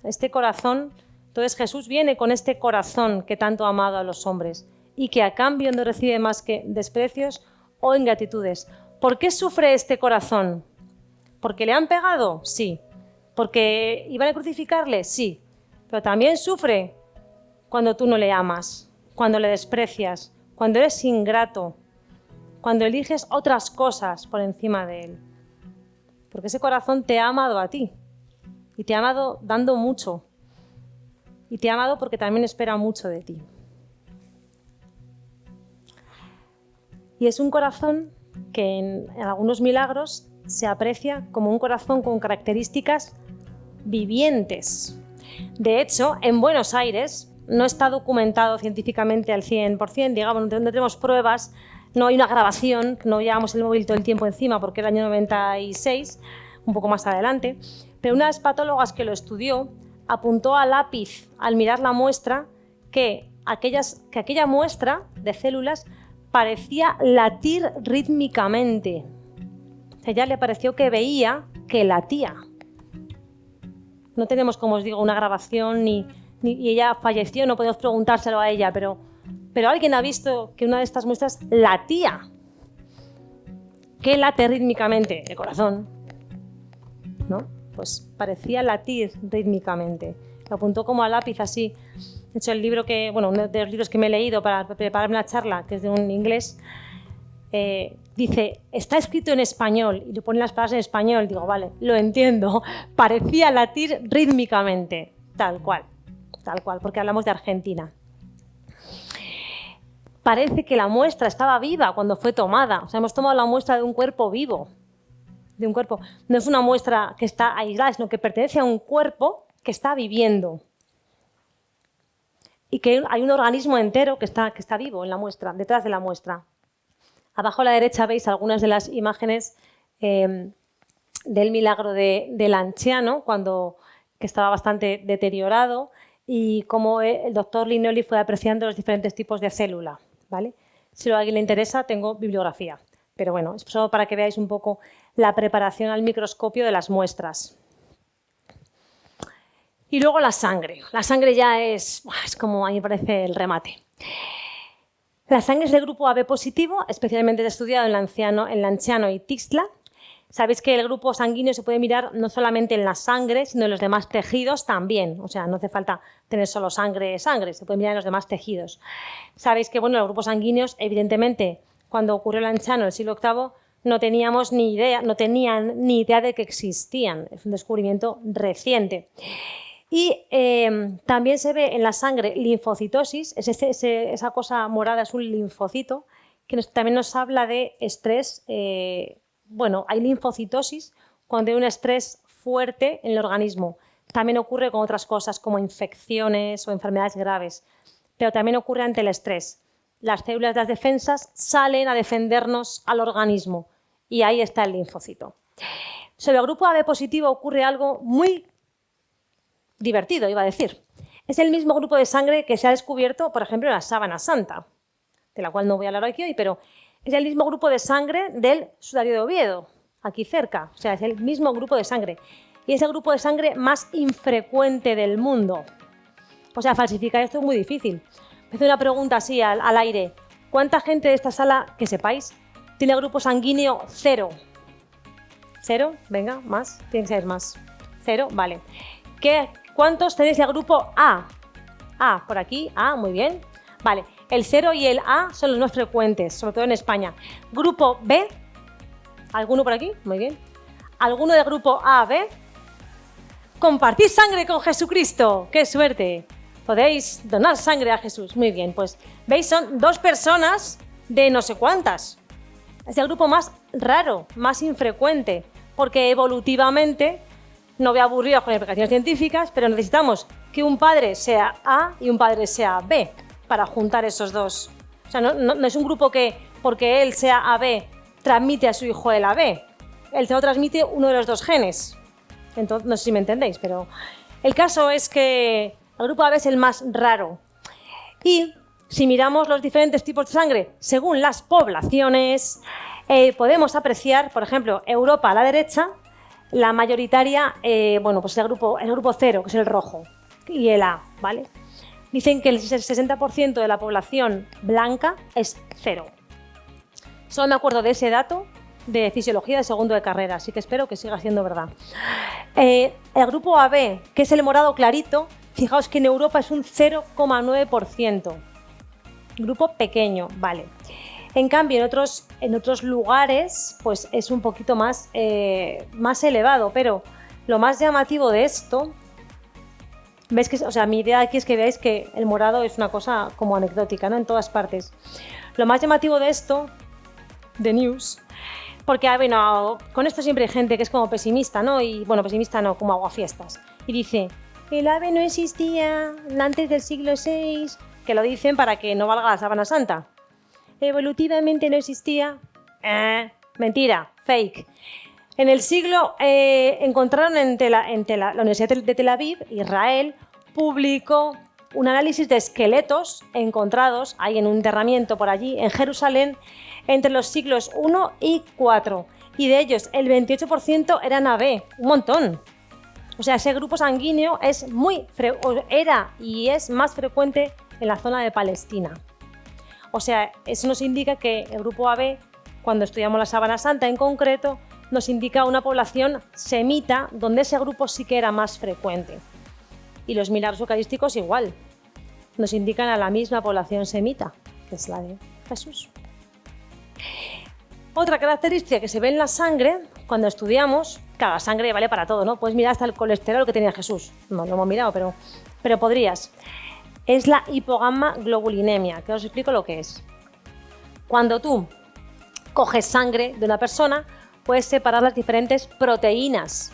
Este corazón, entonces Jesús viene con este corazón que tanto ha amado a los hombres y que a cambio no recibe más que desprecios o ingratitudes. ¿Por qué sufre este corazón? ¿Porque le han pegado? Sí. ¿Porque iban a crucificarle? Sí. Pero también sufre cuando tú no le amas, cuando le desprecias, cuando eres ingrato, cuando eliges otras cosas por encima de él. Porque ese corazón te ha amado a ti y te ha amado dando mucho. Y te ha amado porque también espera mucho de ti. Y es un corazón que en algunos milagros se aprecia como un corazón con características vivientes. De hecho, en Buenos Aires no está documentado científicamente al 100%, digamos, no tenemos pruebas, no hay una grabación, no llevamos el móvil todo el tiempo encima porque era el año 96, un poco más adelante, pero una de las patólogas que lo estudió apuntó a lápiz al mirar la muestra que aquella muestra de células parecía latir rítmicamente. A ella le pareció que veía que latía. No tenemos, como os digo, una grabación y ella falleció, no podemos preguntárselo a ella, pero alguien ha visto que una de estas muestras latía. ¿Qué late rítmicamente? El corazón, ¿no? Pues parecía latir rítmicamente. Lo apuntó como a lápiz así. De hecho, uno de los libros que me he leído para prepararme la charla, que es de un inglés, dice, está escrito en español, y le ponen las palabras en español. Digo, vale, lo entiendo. Parecía latir rítmicamente, tal cual, porque hablamos de Argentina. Parece que la muestra estaba viva cuando fue tomada. O sea, hemos tomado la muestra de un cuerpo vivo. de un cuerpo. No es una muestra que está aislada, sino que pertenece a un cuerpo que está viviendo. Y que hay un organismo entero que está vivo en la muestra, detrás de la muestra. Abajo a la derecha veis algunas de las imágenes del milagro de Lanciano, que estaba bastante deteriorado, y cómo el doctor Lignoli fue apreciando los diferentes tipos de célula, ¿vale? Si a alguien le interesa, tengo bibliografía. Pero bueno, es solo para que veáis un poco la preparación al microscopio de las muestras. Y luego la sangre. La sangre ya es como, a mí me parece, el remate. La sangre es del grupo AB positivo, especialmente estudiado en Lanciano y Tixla. Sabéis que el grupo sanguíneo se puede mirar no solamente en la sangre, sino en los demás tejidos también. O sea, no hace falta tener solo sangre, se puede mirar en los demás tejidos. Sabéis que, los grupos sanguíneos, evidentemente, cuando ocurrió Lanciano en el siglo VIII, no tenían ni idea de que existían. Es un descubrimiento reciente. Y también se ve en la sangre linfocitosis, esa cosa morada es un linfocito, que también nos habla de estrés. Hay linfocitosis cuando hay un estrés fuerte en el organismo. También ocurre con otras cosas como infecciones o enfermedades graves, pero también ocurre ante el estrés. Las células de las defensas salen a defendernos al organismo y ahí está el linfocito. Sobre el grupo AB positivo ocurre algo muy divertido, iba a decir. Es el mismo grupo de sangre que se ha descubierto, por ejemplo, en la Sábana Santa, de la cual no voy a hablar aquí hoy, pero es el mismo grupo de sangre del Sudario de Oviedo, aquí cerca. O sea, es el mismo grupo de sangre. Y es el grupo de sangre más infrecuente del mundo. O sea, falsificar esto es muy difícil. Me hace una pregunta así al aire. ¿Cuánta gente de esta sala, que sepáis, tiene grupo sanguíneo 0? ¿0? Venga, más. Tiene que ser más. 0, vale. ¿Cuántos tenéis el grupo A? A, por aquí. A, muy bien. Vale. El 0 y el A son los más frecuentes, sobre todo en España. Grupo B. ¿Alguno por aquí? Muy bien. ¿Alguno del grupo A, B? Compartid sangre con Jesucristo. ¡Qué suerte! Podéis donar sangre a Jesús. Muy bien, pues veis, son 2 personas de no sé cuántas. Es el grupo más raro, más infrecuente, porque evolutivamente, no voy a aburriros con explicaciones científicas, pero necesitamos que un padre sea A y un padre sea B para juntar esos dos. O sea, no es un grupo que, porque él sea AB, transmite a su hijo el AB. Él se lo transmite uno de los 2 genes. Entonces, no sé si me entendéis, pero el caso es que el grupo AB es el más raro. Y si miramos los diferentes tipos de sangre según las poblaciones, podemos apreciar, por ejemplo, Europa a la derecha, la mayoritaria, pues el grupo 0, que es el rojo, y el A, ¿vale? Dicen que el 60% de la población blanca es 0. Solo me acuerdo de ese dato de fisiología de segundo de carrera, así que espero que siga siendo verdad. El grupo AB, que es el morado clarito, fijaos que en Europa es un 0,9%. Grupo pequeño, vale. En cambio, en otros lugares, pues es un poquito más elevado, pero lo más llamativo de esto, ¿ves que, mi idea aquí es que veáis que el morado es una cosa como anecdótica, ¿no? En todas partes. Lo más llamativo de esto, de News, porque con esto siempre hay gente que es como pesimista, ¿no? Y pesimista no, como aguafiestas. Y dice, el ave no existía antes del siglo VI, que lo dicen para que no valga la Sábana Santa. Evolutivamente no existía. Mentira, fake. En el siglo encontraron en la Universidad de Tel Aviv, Israel, publicó un análisis de esqueletos encontrados ahí en un enterramiento por allí en Jerusalén entre los siglos I y IV. Y de ellos el 28% eran AB, un montón. O sea, ese grupo sanguíneo era y es más frecuente en la zona de Palestina. O sea, eso nos indica que el grupo AB, cuando estudiamos la Sábana Santa en concreto, nos indica una población semita donde ese grupo sí que era más frecuente. Y los milagros eucarísticos igual, nos indican a la misma población semita, que es la de Jesús. Otra característica que se ve en la sangre, cuando estudiamos, claro, la sangre vale para todo, ¿no? Puedes mirar hasta el colesterol que tenía Jesús. No lo hemos mirado, pero podrías. Es la hipogamma globulinemia, que os explico lo que es. Cuando tú coges sangre de una persona, puedes separar las diferentes proteínas.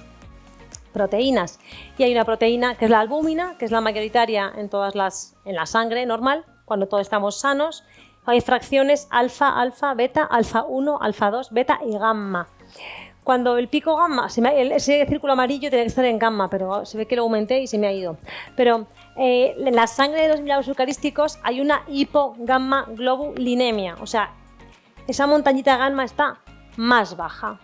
Y hay una proteína que es la albúmina, que es la mayoritaria en la sangre normal, cuando todos estamos sanos. Hay fracciones alfa, beta, alfa 1, alfa 2, beta y gamma. Cuando el pico gamma, ese círculo amarillo tiene que estar en gamma, pero se ve que lo aumenté y se me ha ido. Pero en la sangre de los milagros eucarísticos hay una hipogammaglobulinemia, o sea, esa montañita gamma está más baja.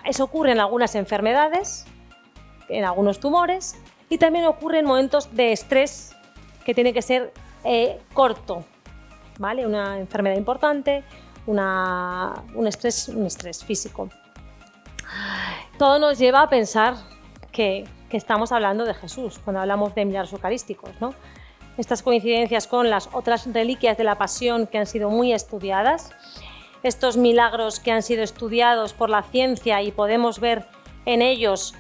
Eso ocurre en algunas enfermedades, en algunos tumores, y también ocurre en momentos de estrés que tiene que ser corto, ¿vale? Una enfermedad importante, un estrés físico. Todo nos lleva a pensar que estamos hablando de Jesús cuando hablamos de milagros eucarísticos, ¿no? Estas coincidencias con las otras reliquias de la pasión que han sido muy estudiadas, estos milagros que han sido estudiados por la ciencia y podemos ver en ellos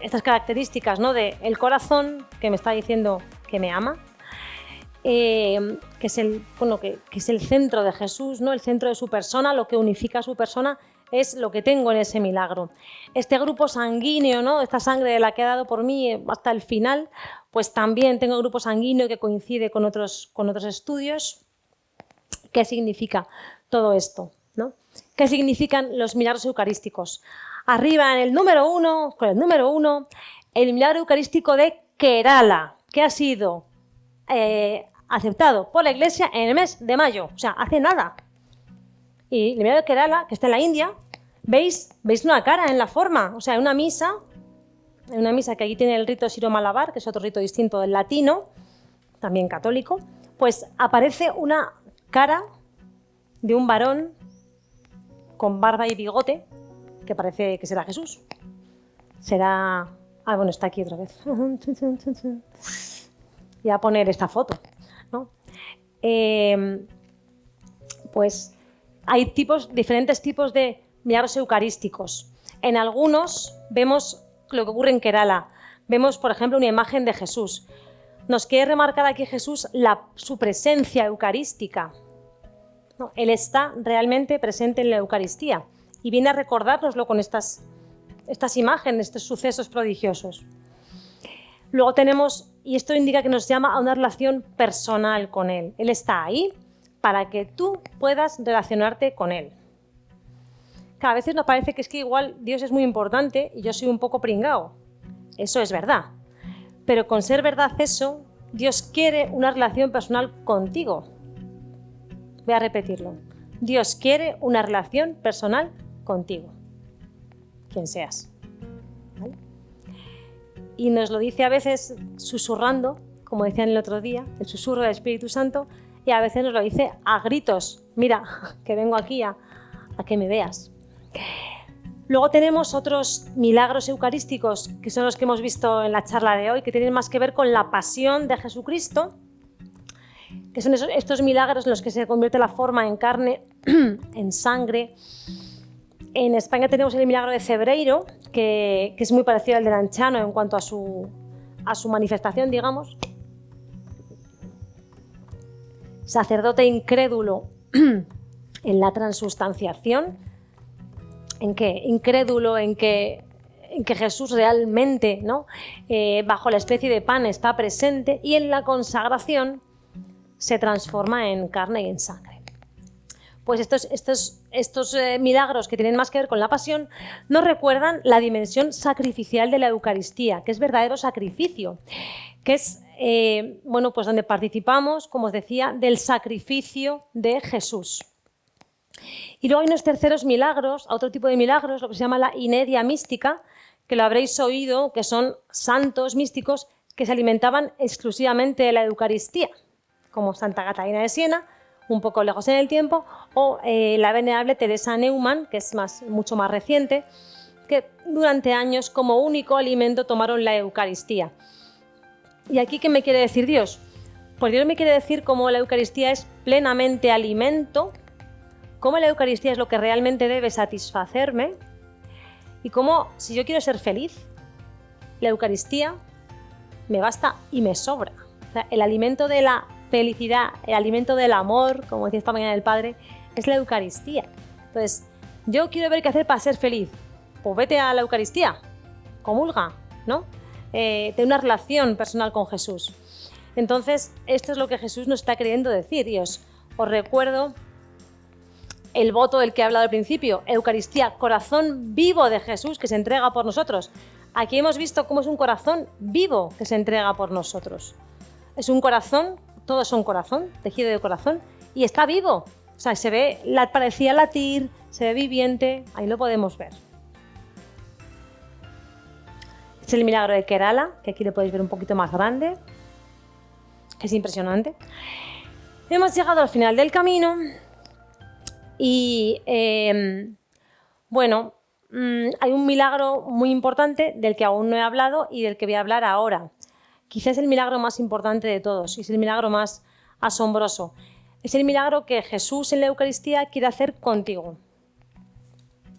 estas características, ¿no? De el corazón que me está diciendo que me ama, que es el centro de Jesús, ¿no? El centro de su persona, lo que unifica a su persona es lo que tengo en ese milagro. Este grupo sanguíneo, ¿no? Esta sangre de la que ha dado por mí hasta el final, pues también tengo grupo sanguíneo que coincide con otros estudios. ¿Qué significa todo esto, ¿no? ¿Qué significan los milagros eucarísticos? Arriba en el número 1, con el número 1, el milagro eucarístico de Kerala, que ha sido aceptado por la Iglesia en el mes de mayo, o sea, hace nada. Y el milagro de Kerala, que está en la India, ¿veis una cara en la forma? O sea, en una misa que aquí tiene el rito siro-malabar, que es otro rito distinto del latino, también católico, pues aparece una cara de un varón con barba y bigote, que parece que será Jesús. Será... bueno, está aquí otra vez. Voy a poner esta foto, ¿no? Pues hay diferentes tipos de milagros eucarísticos. En algunos vemos lo que ocurre en Kerala. Vemos, por ejemplo, una imagen de Jesús. Nos quiere remarcar aquí Jesús su presencia eucarística. ¿No? Él está realmente presente en la Eucaristía y viene a recordárnoslo con estas imágenes, estos sucesos prodigiosos. Luego tenemos, y esto indica que nos llama a una relación personal con Él. Él está ahí para que tú puedas relacionarte con Él. A veces nos parece que es que igual Dios es muy importante y yo soy un poco pringao. Eso es verdad. Pero con ser verdad eso, Dios quiere una relación personal contigo. Voy a repetirlo. Dios quiere una relación personal contigo, quien seas. ¿Vale? Y nos lo dice a veces susurrando, como decían el otro día, el susurro del Espíritu Santo, y a veces nos lo dice a gritos. Mira, que vengo aquí a que me veas. Luego tenemos otros milagros eucarísticos, que son los que hemos visto en la charla de hoy, que tienen más que ver con la pasión de Jesucristo, que son estos milagros en los que se convierte la forma en carne, en sangre. En España tenemos el milagro de Cebreiro, que es muy parecido al de Lanciano en cuanto a su manifestación, digamos. Sacerdote incrédulo en la transustanciación. ¿En qué? Incrédulo en que Jesús realmente, ¿no? Bajo la especie de pan está presente, y en la consagración se transforma en carne y en sangre. Pues estos milagros que tienen más que ver con la pasión nos recuerdan la dimensión sacrificial de la Eucaristía, que es verdadero sacrificio, que es pues donde participamos, como os decía, del sacrificio de Jesús. Y luego hay unos terceros milagros, otro tipo de milagros, lo que se llama la inedia mística, que lo habréis oído, que son santos místicos que se alimentaban exclusivamente de la Eucaristía, como Santa Catalina de Siena, un poco lejos en el tiempo, o la venerable Teresa Neumann, que es mucho más reciente, que durante años como único alimento tomaron la Eucaristía. ¿Y aquí qué me quiere decir Dios? Pues Dios me quiere decir cómo la Eucaristía es plenamente alimento, cómo la Eucaristía es lo que realmente debe satisfacerme, y cómo, si yo quiero ser feliz, la Eucaristía me basta y me sobra. O sea, el alimento de la felicidad, el alimento del amor, como decía esta mañana el Padre, es la Eucaristía. Entonces, Yo quiero ver qué hacer para ser feliz. Pues vete a la Eucaristía, comulga, ¿no? Ten una relación personal con Jesús. Entonces, esto es lo que Jesús nos está queriendo decir. Y os recuerdo el voto del que he hablado al principio. Eucaristía, corazón vivo de Jesús que se entrega por nosotros. Aquí hemos visto cómo es un corazón vivo que se entrega por nosotros. Es un corazón, todos son corazón, tejido de corazón, y está vivo. O sea, se ve, parecía latir, se ve viviente, ahí lo podemos ver. Este es el milagro de Kerala, que aquí lo podéis ver un poquito más grande, que es impresionante. Hemos llegado al final del camino y, bueno, hay un milagro muy importante del que aún no he hablado y del que voy a hablar ahora. Quizás es el milagro más importante de todos y es el milagro más asombroso. Es el milagro que Jesús en la Eucaristía quiere hacer contigo.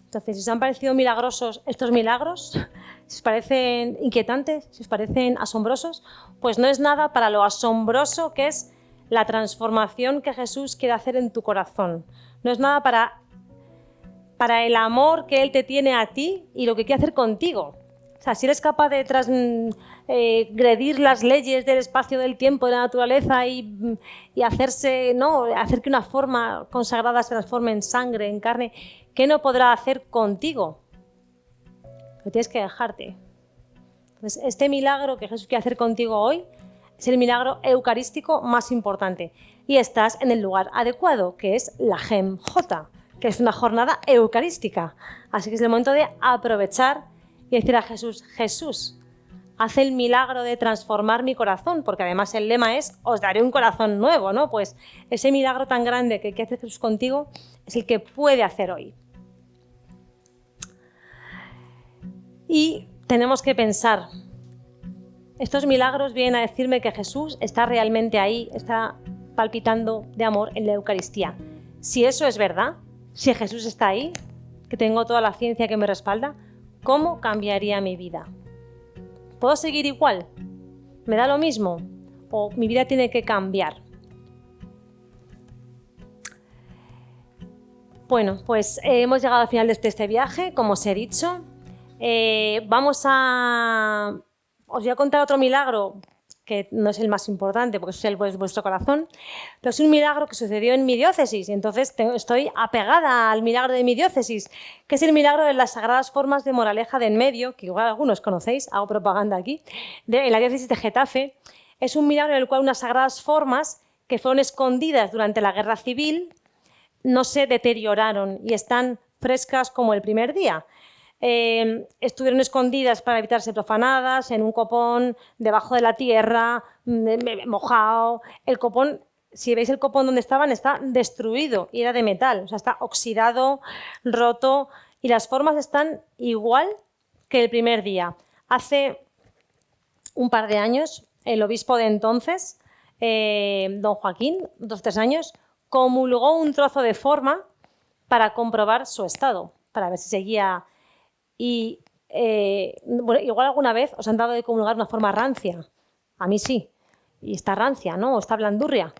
Entonces, si os han parecido milagrosos estos milagros, si os parecen inquietantes, si os parecen asombrosos, pues no es nada para lo asombroso que es la transformación que Jesús quiere hacer en tu corazón. No es nada para el amor que Él te tiene a ti y lo que quiere hacer contigo. O sea, si eres capaz de transgredir las leyes del espacio, del tiempo, de la naturaleza y hacer que una forma consagrada se transforme en sangre, en carne, ¿qué no podrá hacer contigo? Pero tienes que dejarte. Entonces, este milagro que Jesús quiere hacer contigo hoy es el milagro eucarístico más importante. Y estás en el lugar adecuado, que es la Gem J, que es una jornada eucarística. Así que es el momento de aprovechar y decir a Jesús, Jesús, haz el milagro de transformar mi corazón, porque además el lema es, os daré un corazón nuevo, ¿no? Pues ese milagro tan grande que hace Jesús contigo es el que puede hacer hoy. Y tenemos que pensar, estos milagros vienen a decirme que Jesús está realmente ahí, está palpitando de amor en la Eucaristía. Si eso es verdad, si Jesús está ahí, que tengo toda la ciencia que me respalda, ¿cómo cambiaría mi vida? ¿Puedo seguir igual? ¿Me da lo mismo? ¿O mi vida tiene que cambiar? Bueno, pues hemos llegado al final de este viaje, como os he dicho. Os voy a contar otro milagro que no es el más importante porque es vuestro corazón, pero es un milagro que sucedió en mi diócesis y entonces estoy apegada al milagro de mi diócesis, que es el milagro de las sagradas formas de Moraleja de Enmedio, que igual algunos conocéis, hago propaganda aquí, en la diócesis de Getafe. Es un milagro en el cual unas sagradas formas que fueron escondidas durante la guerra civil no se deterioraron y están frescas como el primer día. Estuvieron escondidas para evitar ser profanadas en un copón debajo de la tierra, mojado. El copón, si veis el copón donde estaban, está destruido y era de metal, o sea, está oxidado, roto y las formas están igual que el primer día. Hace un par de años, el obispo de entonces, don Joaquín, 2 o 3 años, comulgó un trozo de forma para comprobar su estado, para ver si seguía. Y bueno, igual alguna vez os han dado de comulgar una forma rancia. A mí sí. Y está rancia, ¿no? O está blandurria.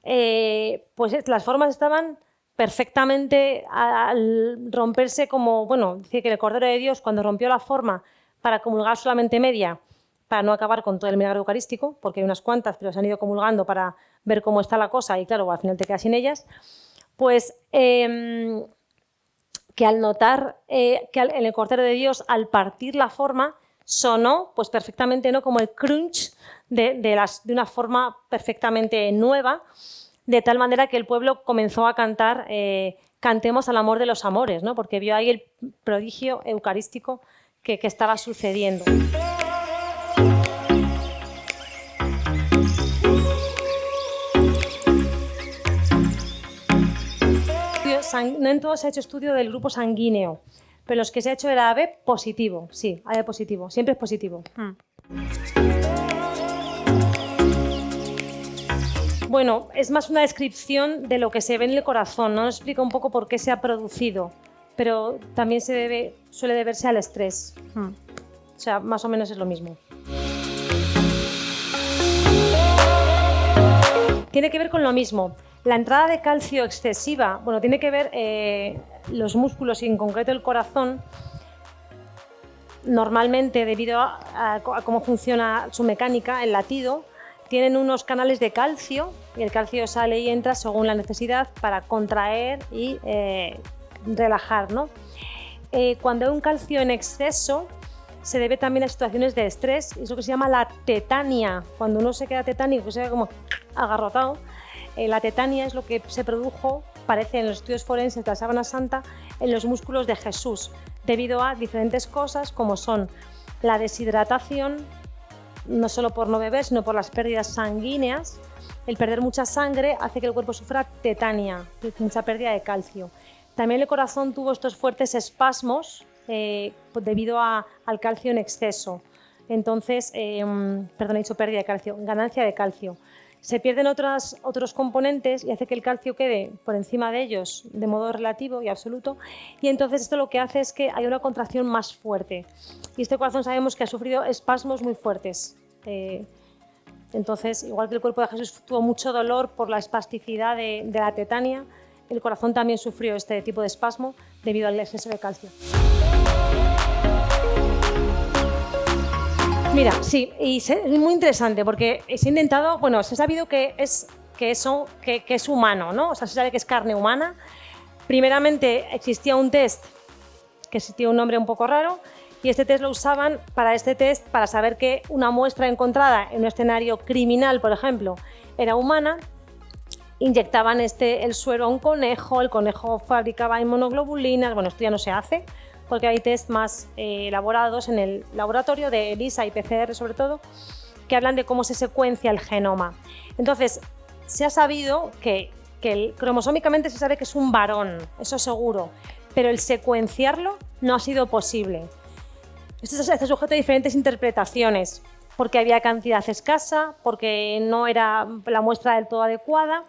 Pues las formas estaban perfectamente al romperse como, bueno, dice que el Cordero de Dios cuando rompió la forma para comulgar solamente media, para no acabar con todo el milagro eucarístico, porque hay unas cuantas, pero se han ido comulgando para ver cómo está la cosa y claro, al final te quedas sin ellas, pues que al notar que en el Cordero de Dios, al partir la forma, sonó pues perfectamente, ¿no? Como el crunch de una forma perfectamente nueva, de tal manera que el pueblo comenzó a cantar Cantemos al amor de los amores, ¿no? Porque vio ahí el prodigio eucarístico que estaba sucediendo. No en todo se ha hecho estudio del grupo sanguíneo, pero los que se ha hecho era AB positivo. Sí, AB positivo, siempre es positivo. Bueno, es más una descripción de lo que se ve en el corazón, ¿no? Nos explica un poco por qué se ha producido, pero también suele deberse al estrés. O sea, más o menos es lo mismo. Tiene que ver con lo mismo. La entrada de calcio excesiva, bueno, tiene que ver los músculos y en concreto el corazón, normalmente debido a cómo funciona su mecánica, el latido, tienen unos canales de calcio y el calcio sale y entra según la necesidad para contraer y relajar, ¿no? Cuando hay un calcio en exceso, se debe también a situaciones de estrés, es lo que se llama la tetania. Cuando uno se queda tetánico, se queda como agarrotado, la tetania es lo que se produjo, parece en los estudios forenses de la Sábana Santa, en los músculos de Jesús, debido a diferentes cosas como son la deshidratación, no solo por no beber, sino por las pérdidas sanguíneas. El perder mucha sangre hace que el cuerpo sufra tetania, mucha pérdida de calcio. También el corazón tuvo estos fuertes espasmos debido al calcio en exceso. Entonces, he dicho pérdida de calcio, ganancia de calcio. Se pierden otros componentes y hace que el calcio quede por encima de ellos de modo relativo y absoluto, y entonces esto lo que hace es que hay una contracción más fuerte. Y este corazón sabemos que ha sufrido espasmos muy fuertes. Entonces, igual que el cuerpo de Jesús tuvo mucho dolor por la espasticidad de la tetania, el corazón también sufrió este tipo de espasmo debido al exceso de calcio. Mira, sí, y es muy interesante porque se ha intentado, bueno, se ha sabido que es humano, ¿no? O sea, se sabe que es carne humana. Primeramente existía un test que tiene un nombre un poco raro, y este test lo usaban para saber que una muestra encontrada en un escenario criminal, por ejemplo, era humana. Inyectaban el suero a un conejo, el conejo fabricaba inmunoglobulinas. Bueno, esto ya no se hace porque hay test más elaborados en el laboratorio de ELISA y PCR sobre todo, que hablan de cómo se secuencia el genoma. Entonces, se ha sabido que cromosómicamente se sabe que es un varón, eso seguro, pero el secuenciarlo no ha sido posible. Esto está sujeto a diferentes interpretaciones, porque había cantidad escasa, porque no era la muestra del todo adecuada.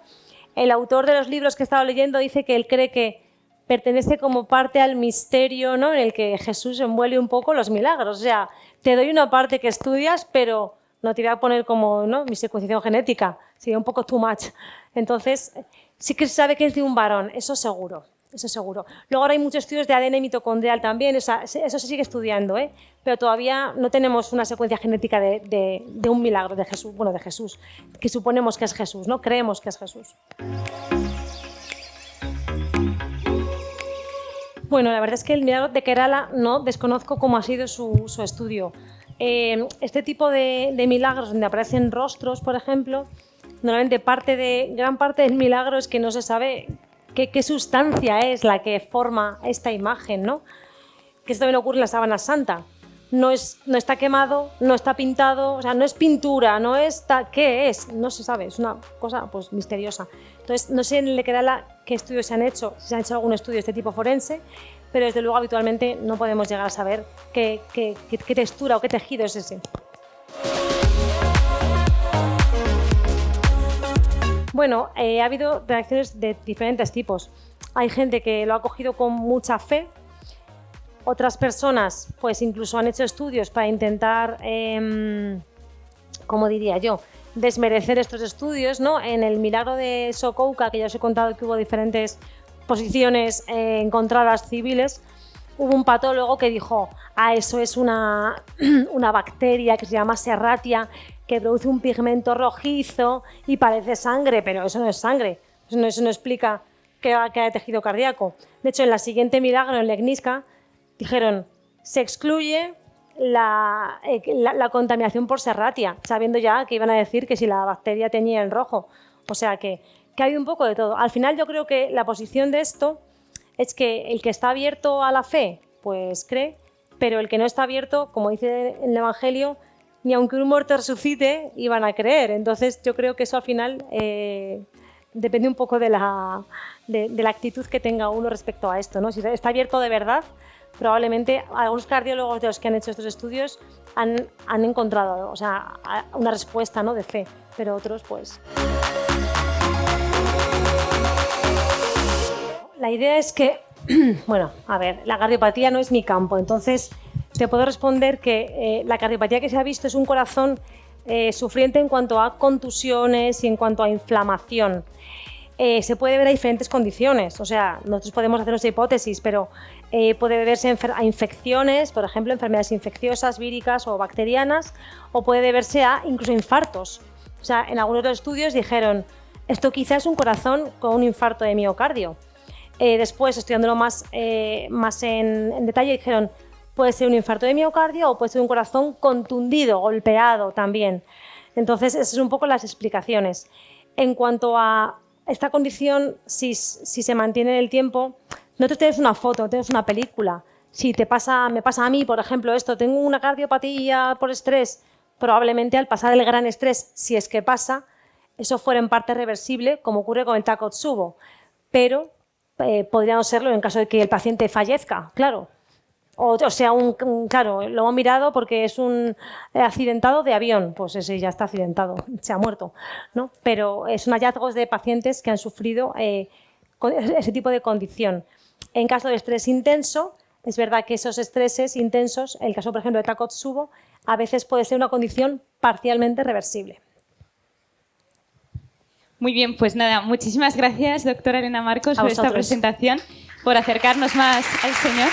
El autor de los libros que he estado leyendo dice que él cree que pertenece como parte al misterio, ¿no?, en el que Jesús envuelve un poco los milagros. O sea, te doy una parte que estudias, pero no te voy a poner como, ¿no?, mi secuenciación genética. Sería un poco too much. Entonces, sí que se sabe que es de un varón, eso seguro. Eso seguro. Luego ahora hay muchos estudios de ADN mitocondrial también, eso se sigue estudiando, pero todavía no tenemos una secuencia genética de un milagro de Jesús, bueno, de Jesús, que suponemos que es Jesús, ¿no? Creemos que es Jesús. Bueno, la verdad es que el milagro de Kerala no desconozco cómo ha sido su estudio. Este tipo de milagros donde aparecen rostros, por ejemplo, normalmente gran parte del milagro es que no se sabe qué sustancia es la que forma esta imagen, ¿no? Que esto también ocurre en la Sábana Santa. No está quemado, no está pintado, o sea, no es pintura, no está... ¿Qué es? No se sabe, es una cosa pues misteriosa. Entonces, no sé en el Kerala qué estudios se han hecho, si se han hecho algún estudio de este tipo forense, pero desde luego habitualmente no podemos llegar a saber qué textura o qué tejido es ese. Bueno, ha habido reacciones de diferentes tipos. Hay gente que lo ha cogido con mucha fe. Otras personas, pues incluso han hecho estudios para intentar, ¿cómo diría yo?, desmerecer estos estudios, ¿no? En el milagro de Sokoka, que ya os he contado que hubo diferentes posiciones encontradas civiles, hubo un patólogo que dijo, eso es una bacteria que se llama Serratia, que produce un pigmento rojizo y parece sangre, pero eso no es sangre, eso no explica que haya tejido cardíaco. De hecho, en la siguiente milagro, en Legniska, dijeron, se excluye la contaminación por Serratia, sabiendo ya que iban a decir que si la bacteria teñía el rojo. O sea que hay un poco de todo. Al final yo creo que la posición de esto es que el que está abierto a la fe, pues cree, pero el que no está abierto, como dice en el Evangelio, ni aunque un muerto resucite, iban a creer. Entonces yo creo que eso al final depende un poco de la actitud que tenga uno respecto a esto, ¿no? Si está abierto de verdad, probablemente algunos cardiólogos de los que han hecho estos estudios han encontrado, o sea, una respuesta, ¿no?, de fe, pero otros pues... La idea es que, bueno, a ver, la cardiopatía no es mi campo, entonces te puedo responder que la cardiopatía que se ha visto es un corazón sufriente en cuanto a contusiones y en cuanto a inflamación. se puede ver a diferentes condiciones. O sea, nosotros podemos hacer nuestra hipótesis, pero puede deberse a infecciones, por ejemplo, enfermedades infecciosas, víricas o bacterianas, o puede deberse a incluso infartos. O sea, en algunos de los estudios dijeron, esto quizás es un corazón con un infarto de miocardio. Después, estudiándolo más en detalle, dijeron, puede ser un infarto de miocardio o puede ser un corazón contundido, golpeado también. Entonces, esas son un poco las explicaciones. En cuanto a esta condición, si se mantiene en el tiempo, nosotros tenemos una foto, tenemos una película. Si me pasa a mí, por ejemplo, esto, tengo una cardiopatía por estrés, probablemente al pasar el gran estrés, si es que pasa, eso fuera en parte reversible, como ocurre con el Takotsubo. Pero podría no serlo en caso de que el paciente fallezca, claro. O sea, claro, lo hemos mirado porque es un accidentado de avión, pues ese ya está accidentado, se ha muerto, ¿no? Pero son hallazgos de pacientes que han sufrido ese tipo de condición. En caso de estrés intenso, es verdad que esos estreses intensos, el caso, por ejemplo, de Takotsubo, a veces puede ser una condición parcialmente reversible. Muy bien, pues nada, muchísimas gracias, doctora Elena Marcos, por esta presentación, por acercarnos más al Señor.